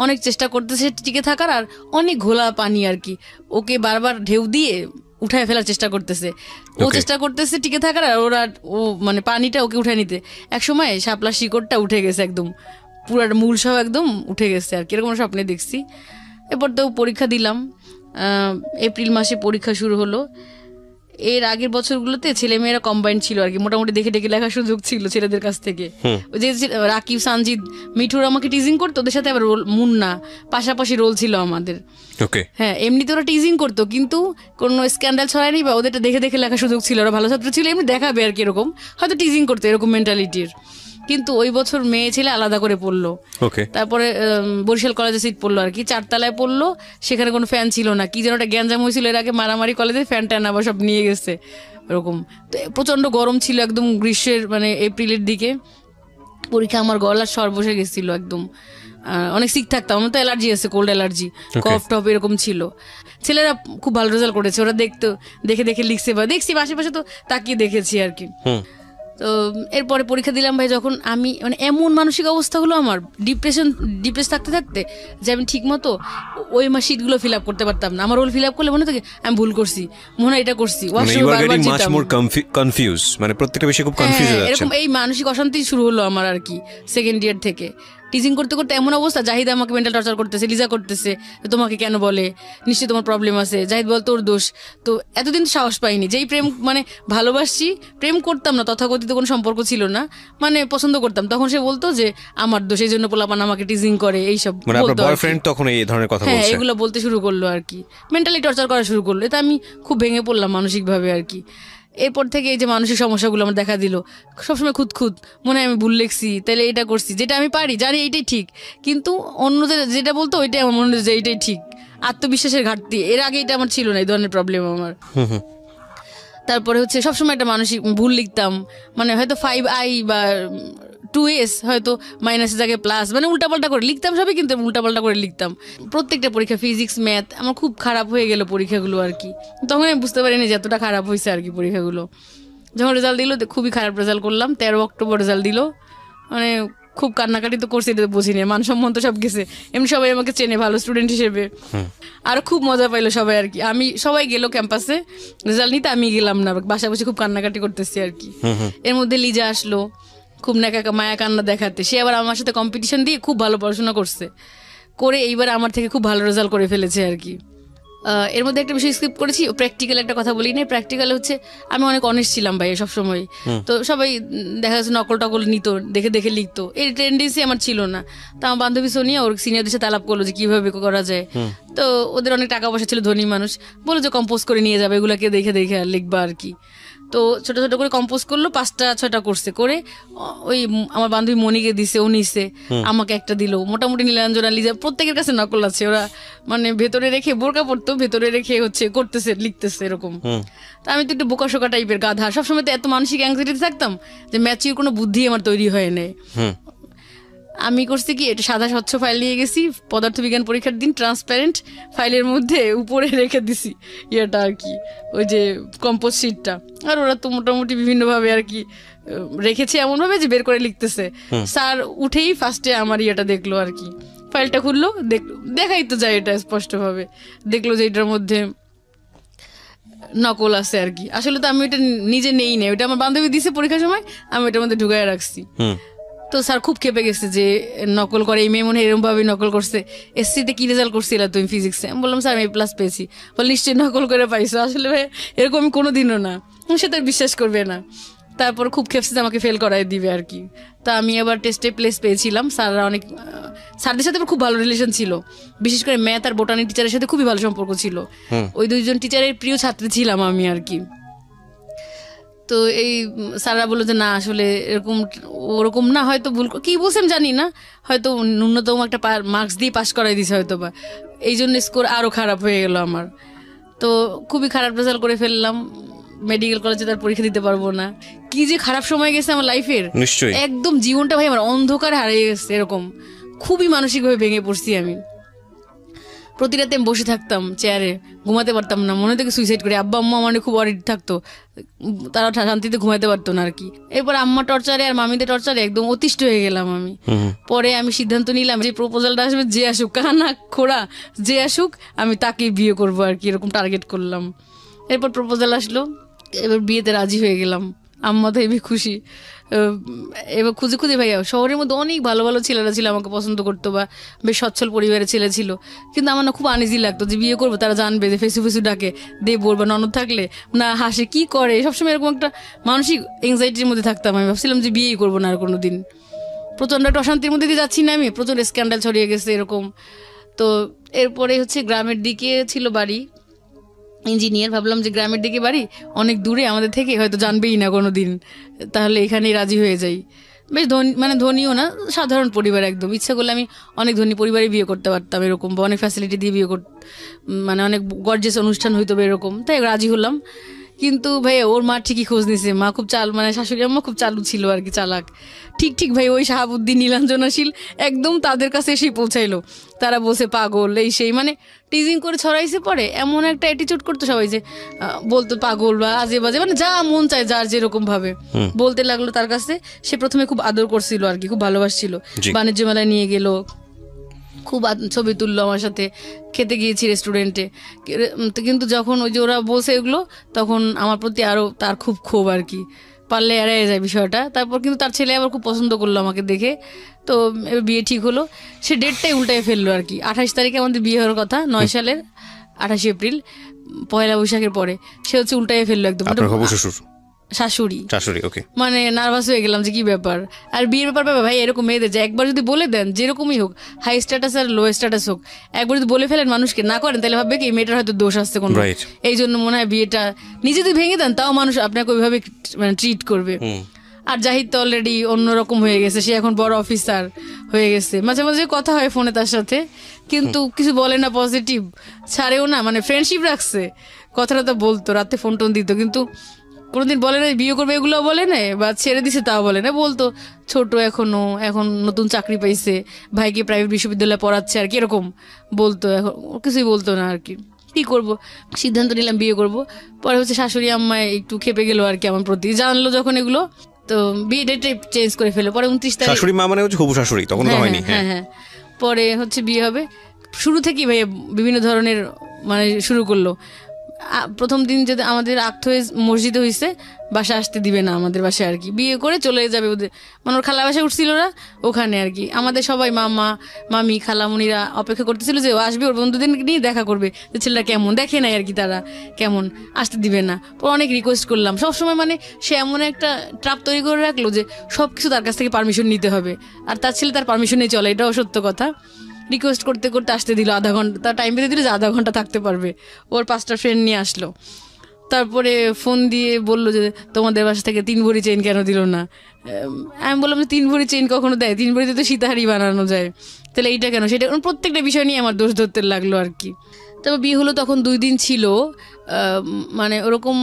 A: অনেক চেষ্টা করতেছে টিকে থাকার, আর অনেক ঘোলা পানি আর কি, ওকে বারবার ঢেউ দিয়ে উঠায় ফেলার চেষ্টা করতেছে, ও চেষ্টা করতেছে টিকে থাকার, আর ওরা ও মানে পানিটা ওকে উঠায় নিতে। একসময় শাপলা শিকড়টা উঠে গেছে একদম, পুরো মূল সহ একদম উঠে গেছে আর কি, এরকম স্বপ্নে দেখছি। এরপর তো পরীক্ষা দিলাম, এপ্রিল মাসে পরীক্ষা শুরু হলো। এর আগের বছরগুলোতে ছেলেমেয়েরা কম্বাইন্ড ছিল আর কি, মোটামুটি দেখে দেখে লেখার সুযোগ ছিল ছেলেদের কাছ থেকে। ওই যে রাকিব, সানজিদ, মিঠুর আমাকে টিজিং করতো, ওদের সাথে আবার মুন্না পাশাপাশি রোল ছিল আমাদের। হ্যাঁ, এমনিতে ওরা টিজিং করতো কিন্তু কোনো স্ক্যান্ডাল ছড়ায়নি, বা ওদেরটা দেখে দেখে লেখার সুযোগ ছিল, ওরা ভালো ছাত্র ছিল, এমনি দেখাবে আর কি, এরকম হয়তো টিজিং করতো, এরকম মেন্টালিটির। কিন্তু ওই বছর মেয়ে ছেলে আলাদা করে পড়লো। তারপরে বরিশাল কলেজে সিট পড়লো আর কি, 4 তলায় পড়লো, সেখানে কোনো ফ্যান ছিল না, কি যেন একটা গ্যাঞ্জাম হয়েছিল এর আগে, মারামারি কলেজে ফ্যান ট্যান আবার সব নিয়ে গেছে এরকম। তো প্রচন্ড গরম ছিল একদম, গ্রীষ্মের মানে এপ্রিলের দিকে পরীক্ষা, আমার গলার স্বর বসে গেছিল একদম, অনেক সিক থাকতাম, আমার তো অ্যালার্জি আছে, কোল্ড অ্যালার্জি, কফ টফ এরকম ছিল। ছেলেরা খুব ভালো রেজাল্ট করেছে, ওরা দেখে দেখে লিখছে, বা দেখছি আশেপাশে তো তাকিয়ে দেখেছি আর কি। তো এরপরে পরীক্ষা দিলাম ভাই, যখন আমি মানে এমন মানসিক অবস্থা হলো আমার, ডিপ্রেস থাকতে থাকতে, যে আমি ঠিক মতো ওই শিটগুলো ফিল আপ করতে পারতাম না। আমার রোল ফিল আপ করলে মনে হতো আমি ভুল করছি, মনে হয় এটা করছি, এরকম এই মানসিক অশান্তি শুরু হলো আমার আর কি সেকেন্ড ইয়ার থেকে। টিচিং করতে করতে এমন অবস্থা, জাহিদ আমাকে মেন্টাল টর্চার করতেছে, লিজা করতেছে, তোমাকে কেন বলে, নিশ্চয়ই তোমার প্রবলেম আছে, জাহিদ বল তোর দোষ। তো এতদিন সাহস পাইনি, যেই প্রেম মানে ভালোবাসছি, প্রেম করতাম না, তথাকথিত কোনো সম্পর্ক ছিল না, মানে পছন্দ করতাম, তখন সে বলতো যে আমার দোষ, এই জন্য পোলাপান আমাকে টিচিং করে, এইসব হ্যাঁ এগুলো বলতে শুরু করলো আর কি, মেন্টালি টর্চার করা শুরু করলো। এটা আমি খুব ভেঙে পড়লাম মানসিকভাবে আর কি। এরপর থেকে এই যে মানসিক সমস্যাগুলো আমার দেখা দিল, সবসময় খুঁত মনে হয় আমি ভুল লিখছি, তাহলে এটা করছি, যেটা আমি পারি জানি এইটাই ঠিক, কিন্তু অন্যদের যেটা বলতো ওইটাই আমার মনে হয় যে এইটাই ঠিক, আত্মবিশ্বাসের ঘাটতি। এর আগে এটা আমার ছিল না, এই ধরনের প্রবলেম আমার। তারপরে হচ্ছে সবসময় একটা মানসিক ভুল লিখতাম, মানে হয়তো 5i বা 2s হয়তো মাইনাসের জায়গায় প্লাস, মানে উল্টাপাল্টা করে লিখতাম সবই, কিন্তু উল্টাপাল্টা করে লিখতাম প্রত্যেকটা পরীক্ষা। ফিজিক্স, ম্যাথ আমার খুব খারাপ হয়ে গেল পরীক্ষাগুলো আর কি, তখন আমি বুঝতে পারিনি যে এতটা খারাপ হয়েছে আর কি পরীক্ষাগুলো। যখন রেজাল্ট দিল খুবই খারাপ রেজাল্ট করলাম, 13 অক্টোবর রেজাল্ট দিল, মানে খুব কান্নাকাটি তো করছি, এটা বুঝিনি, মানসম্মান তো সব গেছে, এমনি সবাই আমাকে চেনে ভালো স্টুডেন্ট হিসেবে, আর খুব মজা পাইলো সবাই আর কি। সবাই গেল ক্যাম্পাসে রেজাল্ট নিতে, আমি গেলাম না, বাসা বসে খুব কান্নাকাটি করতেছি আর কি। এর মধ্যে লিজা আসলো খুব মায়া কান্না দেখাতে, সে আবার আমার সাথে কম্পিটিশন দিয়ে খুব ভালো পড়াশোনা করে এইবার আমার থেকে খুব ভালো রেজাল্ট করে ফেলেছে আর কি। এর মধ্যে একটা বিষয় স্কিপ করেছি, প্র্যাকটিক্যাল একটা কথা বলি না। প্র্যাকটিক্যাল হচ্ছে আমি অনেক অনেস্ট ছিলাম ভাই সবসময়, তো সবাই দেখা যাচ্ছে নকল টকল নিত, দেখে দেখে লিখতো, এই টেন্ডেন্সি আমার ছিল না। তো আমার বান্ধবী সোনিয়া ওর সিনিয়রদের সাথে আলাপ করলো যে কিভাবে করা যায়, তো ওদের অনেক টাকা পয়সা ছিল, ধনী মানুষ, বলো যে কম্পোজ করে নিয়ে যাবে, এগুলাকে দেখে দেখে আর লিখবা আর কি। তো ছোট ছোট করে কম্পোজ করলো, 5টা-6টা করছে, করে ওই আমার বান্ধবী মনিকে দিছে, ও নিছে, আমাকে একটা দিল। মোটামুটি নীলাঞ্জনা, লিজা প্রত্যেকের কাছে নকল আছে, ওরা মানে ভেতরে রেখে বোরকা পড়তো, ভেতরে রেখে হচ্ছে করতেছে, লিখতেছে এরকম। তা আমি তো একটু বোকাশোকা টাইপের গাধা, সবসময় তো এত মানসিক অ্যাংজাইটি থাকতাম যে ম্যাচিউর কোনো বুদ্ধি আমার তৈরি হয় নাই। আমি করছি কি, এটা সাদা স্বচ্ছ ফাইল নিয়ে গেছি, পদার্থবিজ্ঞান পরীক্ষার দিন, ট্রান্সপারেন্ট ফাইলের মধ্যে উপরে রেখে দিছি ইয়েটা আর কি, ওই যে কম্পোজ শিটটা। আর ওরা তো মোটামুটি বিভিন্নভাবে আর কি রেখেছে, এমনভাবে যে বের করে লিখতেছে। স্যার উঠেই ফার্স্টে আমার ইয়েটা দেখলো আর কি, ফাইলটা খুললো, দেখাই তো যায় এটা স্পষ্টভাবে, দেখলো যে এটার মধ্যে নকল আছে আর কি। আসলে তো আমি ওটা নিজে নেই না, ওটা আমার বান্ধবী দিছে পরীক্ষার সময়, আমি ওটার মধ্যে ঢুকায় রাখছি। তো স্যার খুব খেপে গেছে যে নকল করে, এই মেয়ে মনে এরকম ভাবে নকল করছে, এসসিতে কি রেজাল্ট করছিল তুমি ফিজিক্সে? আমি বললাম স্যার আমি A+ পেয়েছি। বলে নিশ্চয়ই নকল করে পাইছো। আসলে ভাই এরকম আমি কোনোদিনও না, সে তো বিশ্বাস করবে না। তারপর খুব খেপছে আমাকে ফেল করাই দিবে আর কি। তা আমি আবার টেস্টে প্লেস পেয়েছিলাম। স্যাররা অনেক, স্যারদের সাথে খুব ভালো রিলেশন ছিল, বিশেষ করে ম্যাথ আর বোটানি টিচারের সাথে খুবই ভালো সম্পর্ক ছিল। ওই দুইজন টিচারের প্রিয় ছাত্রী ছিলাম আমি আর কি। তো এই স্যাররা বললো যে না আসলে এরকম ওরকম না, হয়তো ভুল কি বলছেন জানি না, হয়তো ন্যূনতম একটা মার্কস দিয়ে পাস করাই দিছে হয়তো, বা এই জন্য স্কোর আরও খারাপ হয়ে গেল আমার। তো খুবই খারাপ রেজাল্ট করে ফেললাম, মেডিকেল কলেজে তার পরীক্ষা দিতে পারবো না। কি যে খারাপ সময় গেছে আমার লাইফের, একদম জীবনটা ভাই আমার অন্ধকারে হারিয়ে গেছে। এরকম খুবই মানসিকভাবে ভেঙে পড়ছি আমি। প্রতি রাতে আমি বসে থাকতাম চেয়ারে, ঘুমাতে পারতাম না, মনে থেকে সুইসাইড করি। আব্বা আম্মা মানে খুব ওয়ারিড থাকতো, তারা শান্তিতে ঘুমাতে পারতো না আর কি। এরপর আম্মা টর্চারে আর মামিদের টর্চারে একদম অতিষ্ঠ হয়ে গেলাম আমি। পরে আমি সিদ্ধান্ত নিলাম যে প্রপোজালটা আসবে, যে আসুক, কানা খোড়া যে আসুক, আমি তাকে বিয়ে করবো আর কি, এরকম টার্গেট করলাম। এরপর প্রপোজাল আসলো, এবার বিয়েতে রাজি হয়ে গেলাম। আম্মা তো হেবি খুশি। এবার খুঁজে খুঁজে ভাইয়া শহরের মধ্যে অনেক ভালো ভালো ছেলেরা ছিল, আমাকে পছন্দ করতো বা বেশ সচ্ছল পরিবারের ছেলে ছিল, কিন্তু আমার না খুব আনইজি লাগতো যে বিয়ে করবো, তারা জানবে যে ফেসু ফেসু ডাকে, দেবর বা ননদ থাকলে না হাসে, কি করে, সবসময় এরকম একটা মানসিক এংজাইটির মধ্যে থাকতাম। আমি ভাবছিলাম যে বিয়েই করবো না আর কোনো দিন। প্রচণ্ড একটা অশান্তির মধ্যে দিয়ে যাচ্ছি না আমি, প্রচণ্ড স্ক্যান্ডাল ছড়িয়ে গেছে এরকম। তো এরপরে হচ্ছে গ্রামের দিকে ছিল বাড়ি, ইঞ্জিনিয়ার। ভাবলাম যে গ্রামের দিকে বাড়ি, অনেক দূরে আমাদের থেকে, হয়তো জানবেই না কোনো দিন, তাহলে এখানেই রাজি হয়ে যাই। বেশ ধনী, মানে ধনীও না, সাধারণ পরিবার একদম। ইচ্ছা করলে আমি অনেক ধনী পরিবারে বিয়ে করতে পারতাম এরকম, বা অনেক ফ্যাসিলিটি দিয়ে বিয়ে মানে অনেক গর্জিয়াস অনুষ্ঠান হইতো এরকম। তাই রাজি হলাম। কিন্তু ভাই ওর মা ঠিকই খোঁজ নিছে, মা খুব মানে শাশুড়ি আম্মা খুব চালু ছিল আর কি, চালাক। ঠিক ভাই ওই শাহাবুদ্দিন নীলাঞ্জনাশীল একদম তাদের কাছে এসেই পৌঁছাইলো। তারা বলছে পাগল, এই সেই, মানে টিজিং করে ছড়াইছে। পরে এমন একটা অ্যাটিটিউড করতো সবাই যে বলতো পাগল বা আজে বাজে, মানে যা মন চায় যার যেরকম ভাবে বলতে লাগলো তার কাছে। সে প্রথমে খুব আদর করছিল আর কি, খুব ভালোবাসছিল, বাণিজ্য মেলায় নিয়ে গেল, খুব ছবি তুললো আমার সাথে, খেতে গিয়েছি রেস্টুরেন্টে। কিন্তু যখন ওই যে ওরা বলছে এগুলো, তখন আমার প্রতি আরও তার খুব ক্ষোভ আর কি, পারলে এড়াই যায় বিষয়টা। তারপর কিন্তু তার ছেলে আবার খুব পছন্দ করলো আমাকে দেখে। তো বিয়ে ঠিক হলো। সে ডেটটাই উল্টায় ফেললো আর কি। 28 তারিখে আমাদের বিয়ে হওয়ার কথা, 9 সালের 28 এপ্রিল, পয়লা বৈশাখের পরে। সে হচ্ছে উল্টায় ফেললো একদম। শাশুড়ি, ওকে। মানে নার্ভাস হয়ে গেলাম যে কি ব্যাপার। আর বিয়ের ব্যাপার ভাই এরকম মেয়েদের যে একবার যদি বলে দেন, যেরকমই হোক, হাই স্ট্যাটাস আর লো স্ট্যাটাস হোক, একবার যদি বলে ফেলেন মানুষকে, না করেন, তাহলে ভাববে কি মেয়েটার হয়তো দোষ আসছে কোনো। এই জন্য মনে হয় বিয়েটা নিজে যদি ভেঙে দেন, তাও মানুষ আপনাকে ওইভাবে মানে ট্রিট করবে। আর জাহিদ তো অলরেডি অন্যরকম হয়ে গেছে, সে এখন বড় অফিসার হয়ে গেছে। মাঝে মাঝে কথা হয় ফোনে তার সাথে, কিন্তু কিছু বলে না, পজিটিভ ছাড়েও না, মানে ফ্রেন্ডশিপ রাখছে। কথাটা তো বলতো, রাতে ফোন টোন দিত, কিন্তু কোনোদিন বলে না বিয়ে করবে, এগুলো বলে না, বা ছেড়ে দিছে তাও বলে না। বলতো ছোট এখনো, এখন নতুন চাকরি পাইছে, ভাইকে প্রাইভেট বিশ্ববিদ্যালয়ে পড়াচ্ছে আর কি, এরকম বলতো। এখন কিছুই বলতো না আর কি। কি করব, সিদ্ধান্ত নিলাম বিয়ে করব। পরে হচ্ছে শাশুড়ি আম্মা একটু খেপে গেল আর কি আমার প্রতি, জানলো যখন এগুলো, তো বিয়ে ডেটে চেঞ্জ করে ফেলো। পরে 29 তারিখ,
B: শাশুড়ি মা মানে হচ্ছে হবু শাশুড়ি, তখন তো হয়নি।
A: হ্যাঁ, পরে হচ্ছে বিয়ে হবে। শুরু থেকেই ভাই বিভিন্ন ধরনের মানে শুরু করলো। প্রথম দিন যদি আমাদের আক্ত হয়ে মসজিদে হয়েছে, বাসা আসতে দিবে না আমাদের বাসায় আর কি, বিয়ে করে চলে যাবে ওদের, মানে ওর খালা বাসায় উঠছিল না ওখানে আর কি। আমাদের সবাই মামা মামি খালামুনিরা অপেক্ষা করতেছিল যে ও আসবে, ওর বন্ধুদের নিয়ে দেখা করবে, যে ছেলেটা কেমন, দেখে নাই আর কি তারা কেমন, আসতে দিবে না। অনেক রিকোয়েস্ট করলাম সবসময়, মানে সে এমন একটা ট্রাপ তৈরি করে রাখলো যে সব কিছু তার কাছ থেকে পারমিশন নিতে হবে, আর তার ছেলে তার পারমিশন নিয়ে চলে, এটাও সত্য কথা। রিকোয়েস্ট করতে করতে আসতে দিল, আধা ঘন্টা তার টাইম বেঁধে দিল যে আধা ঘন্টা থাকতে পারবে। ওর 5টা ফ্রেন্ড নিয়ে আসলো। তারপরে ফোন দিয়ে বললো যে তোমাদের বাসা থেকে 3 ভরি চেইন কেন দিল না। আমি বললাম যে 3 ভরি চেইন কখনো দেয়, 3 ভরিতে তো সীতাহারি বানানো যায়, তাহলে এইটা কেন, সেটা প্রত্যেকটা বিষয় নিয়ে আমার দোষ ধরতে লাগলো আর কি। তারপর বিয়ে হলো, তখন 2 দিন ছিল, মানে ওরকম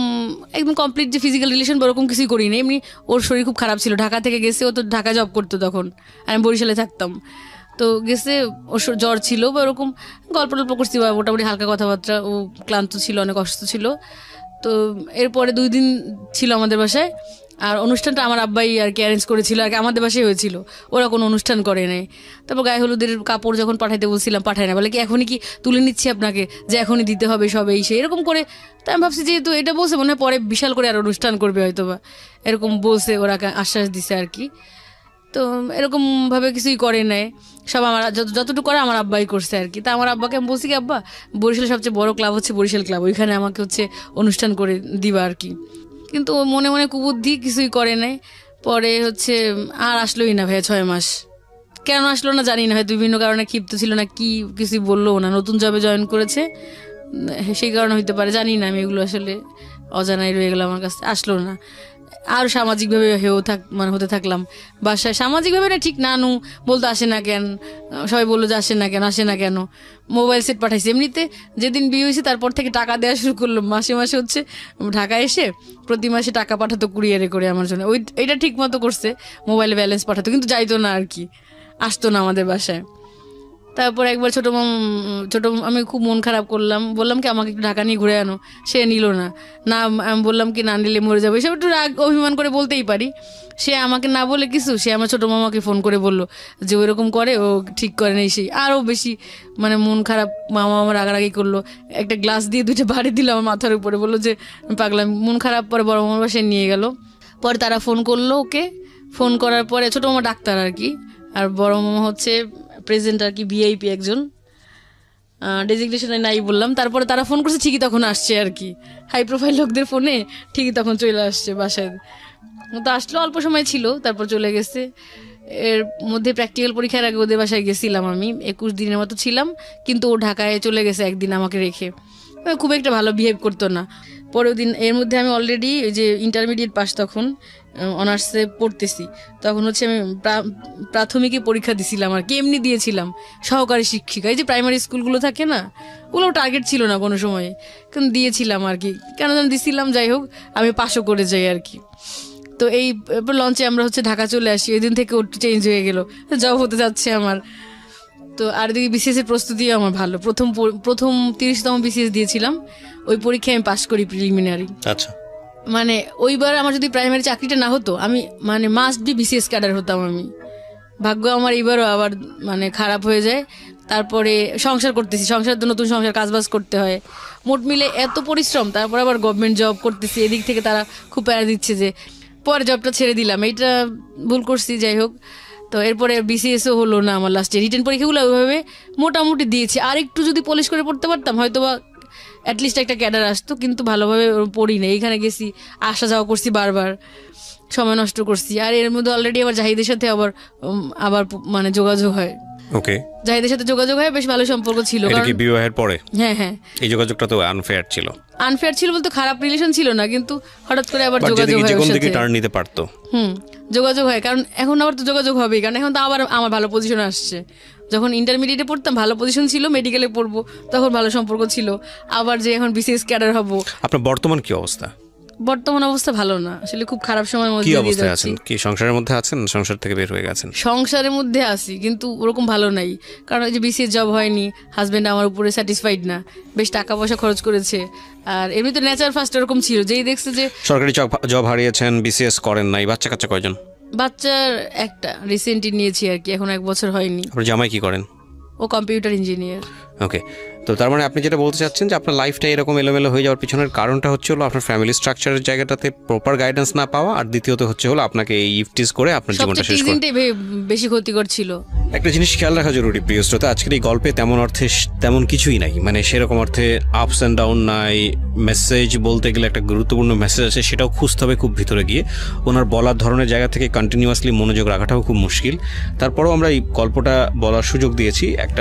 A: একদম কমপ্লিট যে ফিজিক্যাল রিলেশন ওরকম কিছুই করিনি। এমনি ওর শরীর খুব খারাপ ছিল, ঢাকা থেকে গেছে, ও তো ঢাকা জব করতো তখন, আমি বরিশালে থাকতাম। তো গেছে, ওর জ্বর ছিল বা ওরকম গল্প টল্প করছি, বা মোটামুটি হালকা কথাবার্তা, ও ক্লান্ত ছিল, অনেক অসুস্থ ছিল। তো এরপরে 2 দিন ছিল আমাদের বাসায়। আর অনুষ্ঠানটা আমার আব্বাই আর কি অ্যারেঞ্জ করেছিল আর কি, আমাদের বাসায় হয়েছিল, ওরা কোনো অনুষ্ঠান করে নাই। তারপর গায়ে হলুদের কাপড় যখন পাঠাইতে বলছিলাম পাঠায় না, বলে কি এখনই কি তুলে নিচ্ছি আপনাকে, যে এখনই দিতে হবে সব এই সে এরকম করে। তাই আমি ভাবছি যেহেতু এটা বলছে মনে হয় পরে বিশাল করে আর অনুষ্ঠান করবে হয়তো বা, এরকম বলছে ওরা, আশ্বাস দিছে আর কি। তো এরকমভাবে কিছুই করে নেয়, সব আমার যতটুকু করে আমার আব্বাই করছে আর কি। তা আমার আব্বাকে আমি বলছি কি আব্বা, বরিশালের সবচেয়ে বড় ক্লাব হচ্ছে বরিশাল ক্লাব, ওইখানে আমাকে হচ্ছে অনুষ্ঠান করে দিবা আর কি। কিন্তু ও মনে মনে কুবুদ্ধি, কিছুই করে নাই। পরে হচ্ছে আর আসলোই না ভাইয়া 6 মাস। কেন আসলো না জানি না, হয়তো বিভিন্ন কারণে ক্ষিপ্ত ছিল না কি, কিছুই বললো না, নতুন জবে জয়েন করেছে সেই কারণে হইতে পারে, জানি না আমি, এগুলো আসলে অজানাই রয়ে গেলো আমার কাছে, আসলো না। আর সামাজিকভাবে হতে থাকলাম বাসায়, সামাজিকভাবে না ঠিক, নানু বলতো আসে না কেন, সবাই বললো যে আসে না কেন। মোবাইল সেট পাঠাইছে, এমনিতে যেদিন বিয়ে হয়েছে তারপর থেকে টাকা দেওয়া শুরু করলো, মাসে মাসে হচ্ছে ঢাকা এসে প্রতি মাসে টাকা পাঠাতো কুরিয়ারে করে আমার জন্য, এইটা ঠিক মতো করছে, মোবাইলে ব্যালেন্স পাঠাতো, কিন্তু যাইতো না আর কি, আসতো না আমাদের বাসায়। তারপর একবার ছোট আমি খুব মন খারাপ করলাম, বললাম কি আমাকে একটু ঢাকা নিয়ে ঘুরে আনো, সে নিল না। আমি বললাম কি না নিলে মরে যাবো, এসব একটু রাগ অভিমান করে বলতেই পারি। সে আমাকে না বলে কিছু, সে আমার ছোট মামাকে ফোন করে বললো যে ওইরকম করে, ও ঠিক করে নেই, সেই আরও বেশি মানে মন খারাপ। মামা আমার রাগারাগি করলো, একটা গ্লাস দিয়ে 2টা বাড়ি দিল আমার মাথার উপরে, বললো যে পাগলাম, মন খারাপ। পরে বড় মামার বাসায় নিয়ে গেল, পরে তারা ফোন করলো ওকে, ফোন করার পরে ছোট মামা ডাক্তার আর কি, আর বড় মামা হচ্ছে প্রেজেন্ট আর কি, ভিআইপি একজন, ডেজিগনেশনে নাই বললাম। তারপরে তারা ফোন করছে, ঠিকই তখন আসছে আর কি, হাই প্রোফাইল লোকদের ফোনে ঠিকই তখন চলে আসছে বাসায়। তো আসলো, অল্প সময় ছিল, তারপর চলে গেছে। এর মধ্যে প্র্যাকটিক্যাল পরীক্ষার আগে ওদের বাসায় গেছিলাম আমি, 21 দিনের মতো ছিলাম, কিন্তু ও ঢাকায় চলে গেছে একদিন আমাকে রেখে, খুব একটা ভালো বিহেভ করতো না। পরের দিন, এর মধ্যে আমি অলরেডি ওই যে ইন্টারমিডিয়েট পাস, তখন অনার্সে পড়তেছি, তখন হচ্ছে আমি প্রাথমিকে পরীক্ষা দিছিলাম আর কি, এমনি দিয়েছিলাম, সহকারী শিক্ষিকা, এই যে প্রাইমারি স্কুলগুলো থাকে না, ওগুলো টার্গেট ছিল না কোনো সময়, কিন্তু দিয়েছিলাম আর কি, কেন যেন দিছিলাম, যাই হোক আমি পাশও করে যাই আর কি। তো এই লঞ্চে আমরা হচ্ছে ঢাকা চলে আসি, ওই দিন থেকে একটু চেঞ্জ হয়ে গেল, জব হতে যাচ্ছে আমার। তো আর দিকে বিসিএস এর প্রস্তুতিও আমার ভালো, প্রথম 30তম বিসিএস দিয়েছিলাম, ওই পরীক্ষায় আমি পাশ করি প্রিলিমিনারি।
B: আচ্ছা,
A: মানে ওইবার আমার যদি প্রাইমারি চাকরিটা না হতো, আমি মানে মাস্ট বি বিসিএস ক্যাডার হতাম আমি। ভাগ্য আমার এবারও আবার মানে খারাপ হয়ে যায়। তারপরে সংসার করতেছি, সংসার তো নতুন সংসার, কাজবাজ করতে হয়, মোট মিলে এত পরিশ্রম, তারপর আবার গভর্নমেন্ট জব করতেছি, এদিক থেকে তারা খুব প্যারা দিচ্ছে যে পরে জবটা ছেড়ে দিলাম, এইটা ভুল করছি, যাই হোক। তো এরপরে বিসিএসও হলো না আমার, লাস্টে রিটেন পরীক্ষাগুলো ওইভাবে মোটামুটি দিয়েছি, আর একটু যদি পলিশ করে পড়তে পারতাম হয়তো বা অ্যাটলিস্ট একটা ক্যাডার আসতো, কিন্তু ভালোভাবে পড়ি না, এইখানে গেছি আসা যাওয়া করছি বারবার, সময় নষ্ট করছি। আর এর মধ্যে অলরেডি আবার জাহিদের সাথে আবার মানে যোগাযোগ হয়,
B: ওকে,
A: জাহিদের সাথে যোগাযোগ হয়, বেশ ভালো সম্পর্ক ছিল।
B: এটা কি বিবাহের পরে?
A: হ্যাঁ হ্যাঁ,
B: এই যোগাযোগটা তো আনফেয়ার ছিল।
A: আনফেয়ার ছিল বলতে খারাপ রিলেশন ছিল না, কিন্তু হঠাৎ করে আবার যোগাযোগ হয়,
B: কোন দিকে টার্ন নিতে পারতো।
A: যোগাযোগ হয়, কারণ এখন আবার তো যোগাযোগ হবেই, কারণ এখন তো আবার আমার ভালো পজিশন আসছে। যখন ইন্টারমিডিয়েটে পড়তাম ভালো পজিশন ছিল, মেডিকেলে পড়বো তখন ভালো সম্পর্ক ছিল, আবার যে এখন বিসিএস ক্যাডার হবো।
B: আপনার বর্তমান কি অবস্থা?
A: বর্তমান অবস্থা ভালো না, আসলে খুব খারাপ সময়ের মধ্যে
B: দিয়ে যাচ্ছি। কি সংসারের মধ্যে আছেন? সংসার থেকে বের হয়ে গেছেন?
A: সংসারের মধ্যে আছি, কিন্তু ওরকম ভালো নাই, কারণ ওই যে বিসিএস জব হয়নি, হাজবেন্ড আমার উপরে স্যাটিসফাইড না, বেশ টাকা পয়সা খরচ করেছে। আর এমনি তো নেচার ফার্স্ট এরকম ছিল, যেই দেখছে যে
B: সরকারি জব হারিয়েছেন, বিসিএস করেন নাই, বাচ্চা কাচ্চা কয়জন?
A: বাচ্চার একটা রিসেন্টলি নিয়েছি আর কি, এখন 1 বছর হয়নি।
B: আপনার জামাই কি করেন?
A: ও কম্পিউটার ইঞ্জিনিয়ার।
B: ওকে, তো তার মানে আপনি যেটা বলতে চাচ্ছেন যে আপনার লাইফটা এরকম এলোমেলো হয়ে যাওয়ার পিছনের কারণটা হচ্ছে হলো আপনার ফ্যামিলি স্ট্রাকচারের জায়গাটাতে প্রপার গাইডেন্স না পাওয়া, আর দ্বিতীয়ত হচ্ছে হলো আপনাকে এই ইফটিস করে আপনার জীবনটা শেষ করা,
A: বেশি ক্ষতিকর ছিল।
B: একটা জিনিস খেয়াল রাখা জরুরি প্রিয় শ্রোতা, আজকের এই গল্পে তেমন অর্থে তেমন কিছুই নাই, মানে সেরকম অর্থে আপস অ্যান্ড ডাউন নাই, মেসেজ বলতে গেলে একটা গুরুত্বপূর্ণ মেসেজ আছে, সেটাও খুঁজতে হবে খুব ভিতরে গিয়ে, ওনার বলার ধরনের জায়গা থেকে কন্টিনিউয়াসলি মনোযোগ রাখাটাও খুব মুশকিল। তারপরেও আমরা এই গল্পটা বলার সুযোগ দিয়েছি একটা